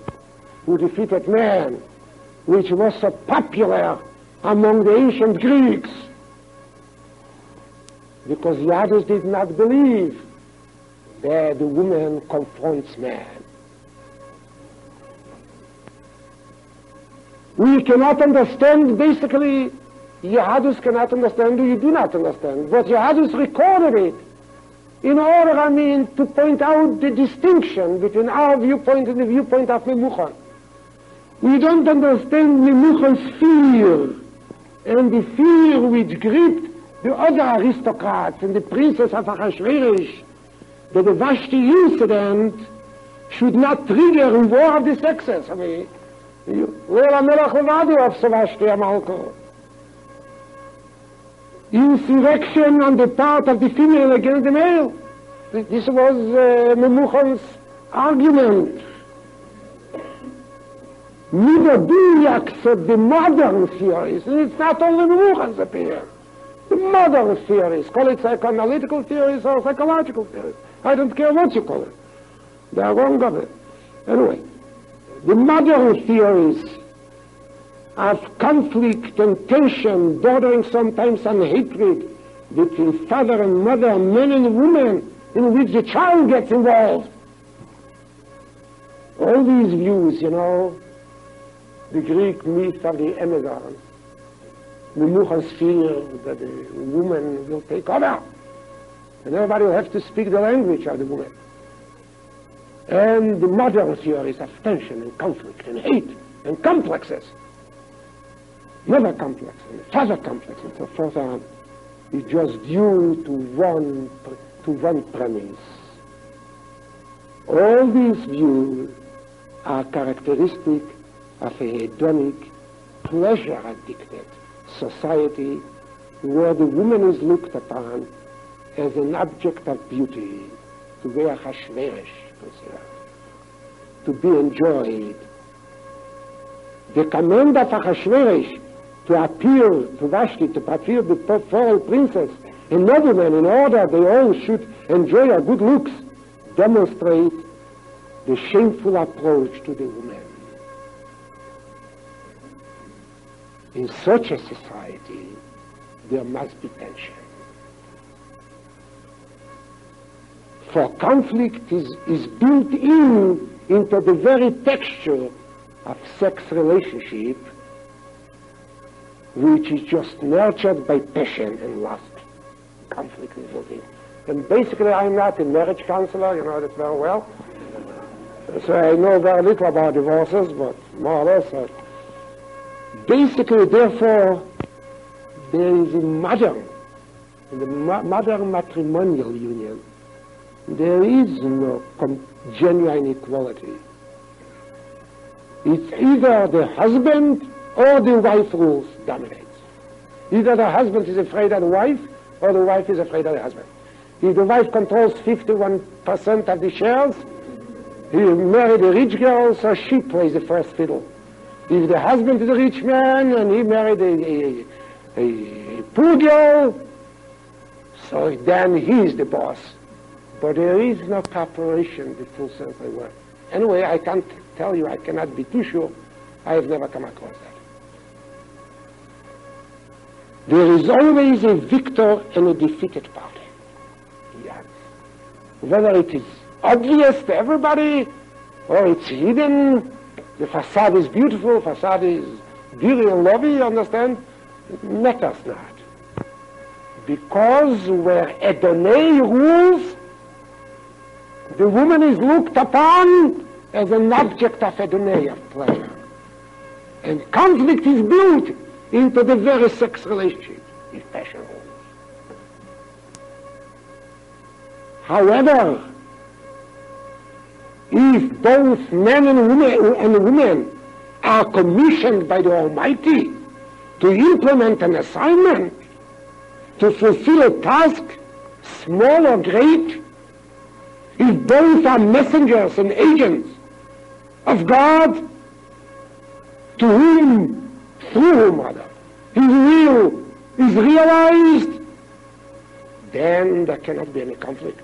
Speaker 1: who defeated man, which was so popular among the ancient Greeks, because the others did not believe that the woman confronts man. We cannot understand, basically, Yahadus cannot understand, you do not understand, but Yahadus recorded it in order, to point out the distinction between our viewpoint and the viewpoint of Memuchan. We don't understand Memuchan's fear, and the fear which gripped the other aristocrats and the princess of Achashverosh, that the Vashti incident should not trigger a war of the sexes. Insurrection on the part of the female against the male. This was Memuchan's argument. Neither do we accept the modern theories, and it's not only Memuchan's opinion. The modern theories, call it psychoanalytical theories or psychological theories. I don't care what you call it. They are wrong of it. Anyway, the modern theories of conflict and tension, bordering sometimes on hatred between father and mother, men and women, in which the child gets involved. All these views, the Greek myth of the Amazon, Memuchan's fear that the woman will take over, and everybody will have to speak the language of the woman. And the modern theories of tension and conflict and hate and complexes, mother complex and father complex and so forth on, is just due to one premise. All these views are characteristic of a hedonic, pleasure-addicted society where the woman is looked upon as an object of beauty, to be Achashverosh considered, to be enjoyed. The command of Achashverosh to appear to Vashti, to appear before royal princess and noblemen in order they all should enjoy her good looks, demonstrate the shameful approach to the woman. In such a society, there must be tension. For conflict is built into the very texture of sex relationship, which is just nurtured by passion and lust. Conflict is built in. And basically, I'm not a marriage counselor, you know that very well. So I know very little about divorces, but more or less. Basically, therefore, there is in the modern matrimonial union, there is no genuine equality. It's either the husband or the wife rules dominates. Either the husband is afraid of the wife or the wife is afraid of the husband. If the wife controls 51% of the shares, he married a rich girl, so she plays the first fiddle. If the husband is a rich man and he married a poor girl, so then he is the boss. But there is no cooperation in the full sense of the word. Anyway, I can't tell you, I cannot be too sure. I have never come across that. There is always a victor and a defeated party. Yes. Whether it is obvious to everybody or it's hidden, the facade is beautiful, facade is dearly and lovely, you understand? It matters not. Because where Adonai rules, the woman is looked upon as an object of Adonai, of pleasure. And conflict is built into the very sex relationship, if passion rules. However, if both men and women are commissioned by the Almighty to implement an assignment, to fulfill a task, small or great, if both are messengers and agents of God, to whom, through whom rather, His will is realized, then there cannot be any conflict.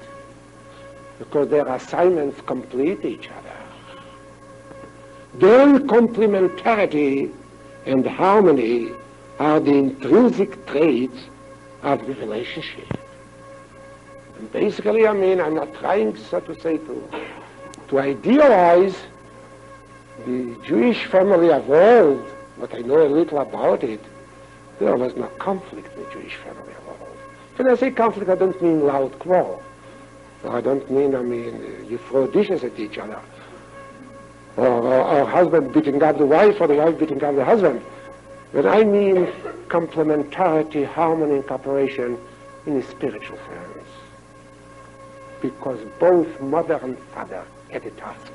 Speaker 1: because their assignments complete each other. Their complementarity and harmony are the intrinsic traits of the relationship. And basically, I mean, I'm not trying, so to say, to idealize the Jewish family of old, but I know a little about it. There was no conflict in the Jewish family of old. When I say conflict, I don't mean loud quarrel. I don't mean, you throw dishes at each other. Or husband beating up the wife, or the wife beating up the husband. But I mean complementarity, harmony, and cooperation in a spiritual sense. Because both mother and father had a task.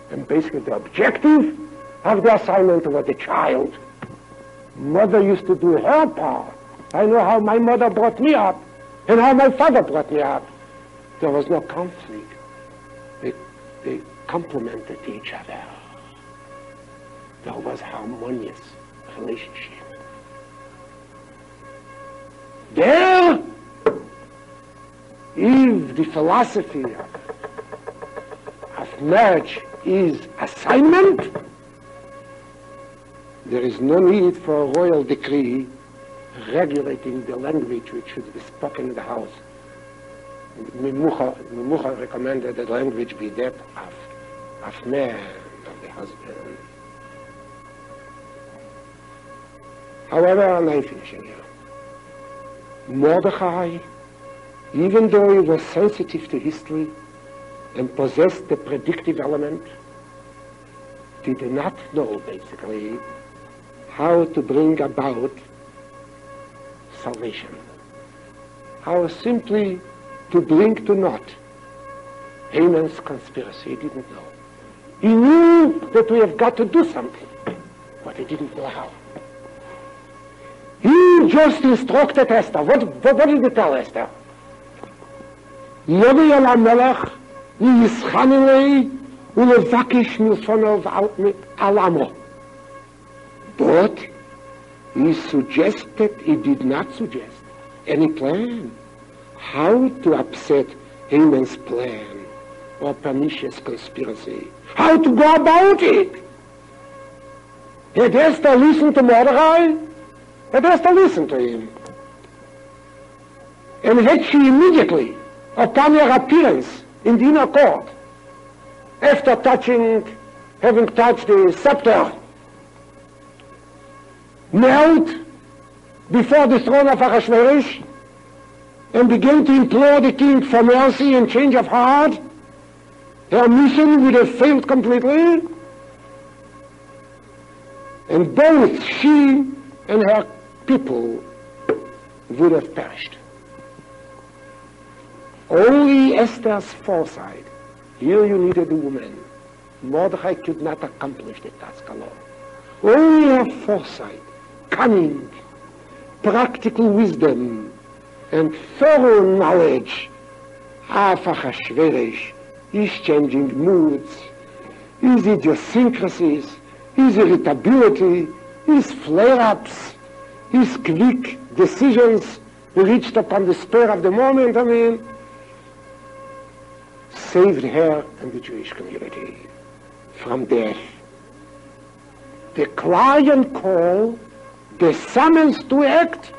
Speaker 1: And basically the objective of the assignment was the child. Mother used to do her part. I know how my mother brought me up and how my father brought me up. There was no conflict. They complemented each other. There was harmonious relationship. There, if the philosophy of marriage is assignment, there is no need for a royal decree regulating the language which should be spoken in the house. Memucha recommended that the language be that of man, of the husband. However, I'm not finishing here. Mordechai, even though he was sensitive to history and possessed the predictive element, did not know, basically, how to bring about salvation. How simply to bring to naught Haman's conspiracy. He didn't know. He knew that we have got to do something, but he didn't know how. He just instructed Esther. What did he tell Esther? Yobi al HaMelech yischanilei ulevakish milfonov al amo. But he did not suggest any plan. How to upset Haman's plan or pernicious conspiracy. How to go about it. Had Esther listened to Mordechai? Had Esther listened to him? And had she immediately, upon her appearance in the inner court, after having touched the scepter, knelt before the throne of Ahasuerus and began to implore the king for mercy and change of heart, her mission would have failed completely, and both she and her people would have perished. Only Esther's foresight. Here you needed a woman. Mordechai could not accomplish the task alone. Only her foresight, cunning, practical wisdom, and thorough knowledge of Ahasuerus, his changing moods, his idiosyncrasies, his irritability, his flare-ups, his quick decisions reached upon the spur of the moment, saved her and the Jewish community from death. The client call, the summons to act,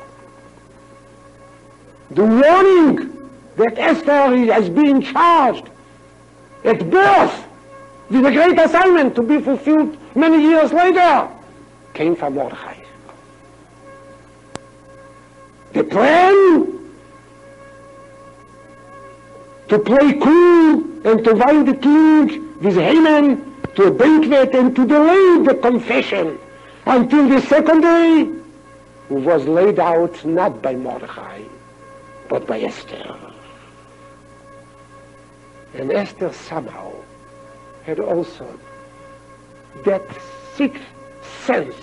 Speaker 1: the warning that Esther has been charged at birth with a great assignment to be fulfilled many years later, came from Mordechai. The plan to play cool and to invite the king with Haman to a banquet and to delay the confession until the second day was laid out not by Mordechai, but by Esther. And Esther somehow had also that sixth sense.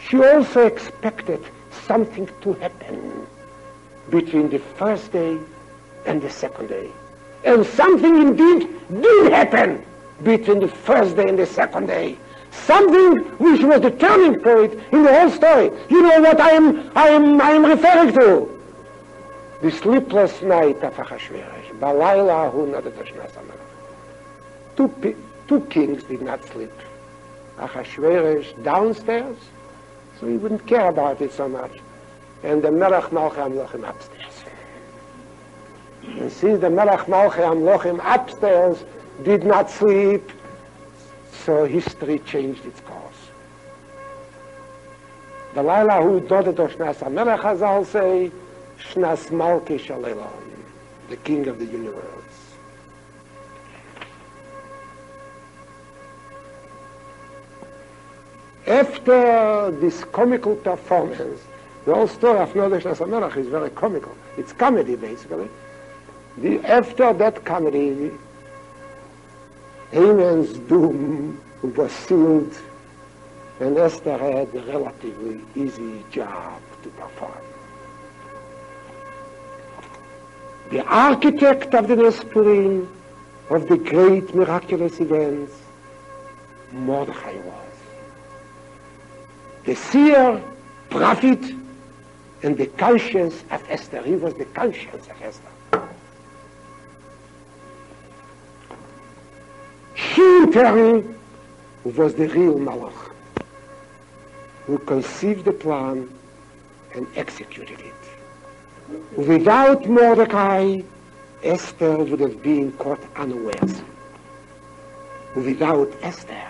Speaker 1: She also expected something to happen between the first day and the second day. And something indeed did happen between the first day and the second day. Something which was the turning point in the whole story. You know what I am referring to? The sleepless night of Ahasuerus. Balayla hu not the Shnas HaMelech. Two kings did not sleep. Achashverosh downstairs, so he wouldn't care about it so much. And the Melech Malchei Amlochim upstairs. And since the Melech Malchei Amlochim upstairs did not sleep, so history changed its course. The Laila who doted of Shnas HaMelech Hazal say, Shnas Malki Shalelon, the king of the universe. After this comical performance, the whole story of Shnas HaMelech is very comical. It's comedy, basically. After that comedy, Haman's doom was sealed, and Esther had a relatively easy job to perform. The architect of the Nespurim, of the great miraculous events, Mordechai was. The seer, prophet, and the conscience of Esther. He was the conscience of Esther. She, in turn, was the real Malach, who conceived the plan and executed it. Without Mordecai, Esther would have been caught unawares. Without Esther,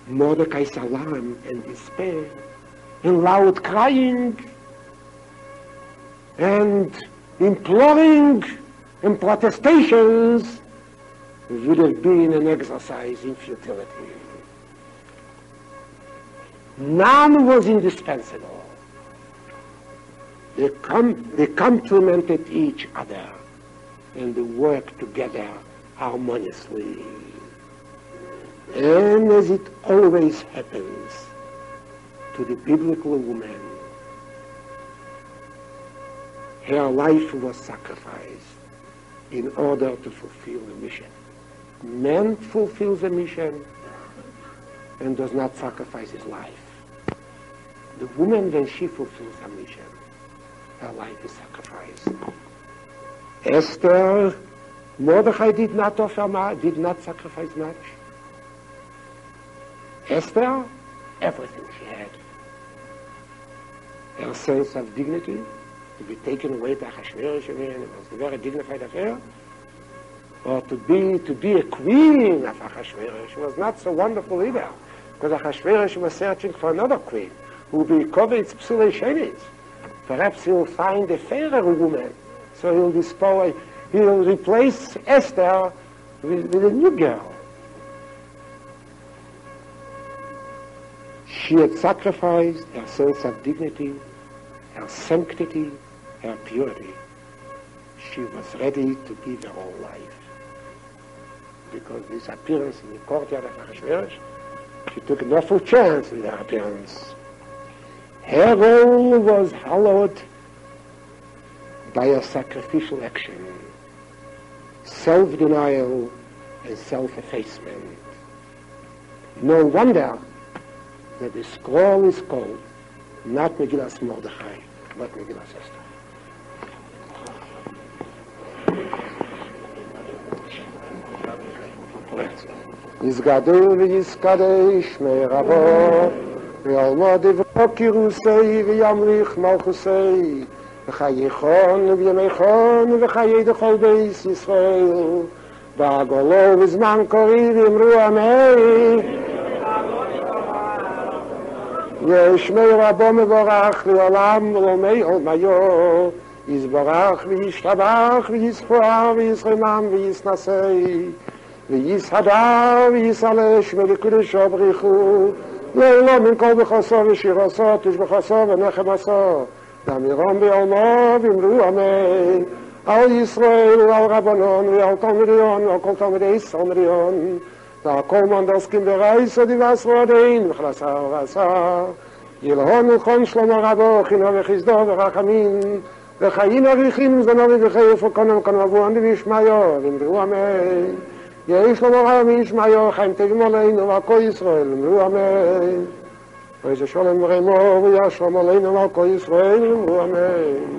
Speaker 1: Mordecai's alarm and despair, and loud crying, and imploring, and protestations would have been an exercise in futility. None was indispensable. They complemented each other, and they worked together harmoniously. And as it always happens to the biblical woman, her life was sacrificed in order to fulfill the mission. Man fulfills the mission and does not sacrifice his life. The woman, when she fulfills her mission, her life is sacrificed. Esther, Mordechai did not sacrifice much. Esther, everything she had. Her sense of dignity, to be taken away to Achashverosh, it was a very dignified affair. Or to be a queen of Achashverosh was not so wonderful either, because Achashverosh was searching for another queen who will be Kovetz Psulei Shenis. Perhaps he'll find a fairer woman, so he'll replace Esther with a new girl. She had sacrificed her sense of dignity, her sanctity, her purity. She was ready to give her whole life. Because this appearance in the courtyard of Achashverosh, she took an awful chance with her appearance. Her role was hallowed by a sacrificial action, self-denial and self-effacement. No wonder that the scroll is called not Megillat Mordechai, but Megillat Esther. יסגדו ויסקדש מרבו ויעלמו דברו קירוסי וימליך מלכוסי וחייכון וימיכון וחיי דכל בייס ישראל בעגולו בזמן קורי ואמרו עמי ישמי רבו מבורך לעולם ולומי עולמיו יסברך וישתבח ויספואר ויסרמם ויסנסי ויסהדר ויסלש ולקודשו בריחו לא מן כל בחוסו ושירוסו תשבחוסו ונחם עשו דמירום בעולמו ואמרו אמן על ישראל ועל רבנון ועל תלמידיון ועל כל תלמידי ישראל מריון ועל כל מנדסקים ברייס ודיבסרו עדיין וכלסר ועשר ילהון ולכון שלמה רבו חינו וחסדו ורחמים וחיים אריכים וזנובי וחייף וקונם כנבואן וישמעו ואמרו אמן יש לנו רב מישמעו חיים טובים עלינו ועל כל ישראל אמרו אמן ויזה שולם רמו וישלום עלינו ועל כל ישראל אמרו אמן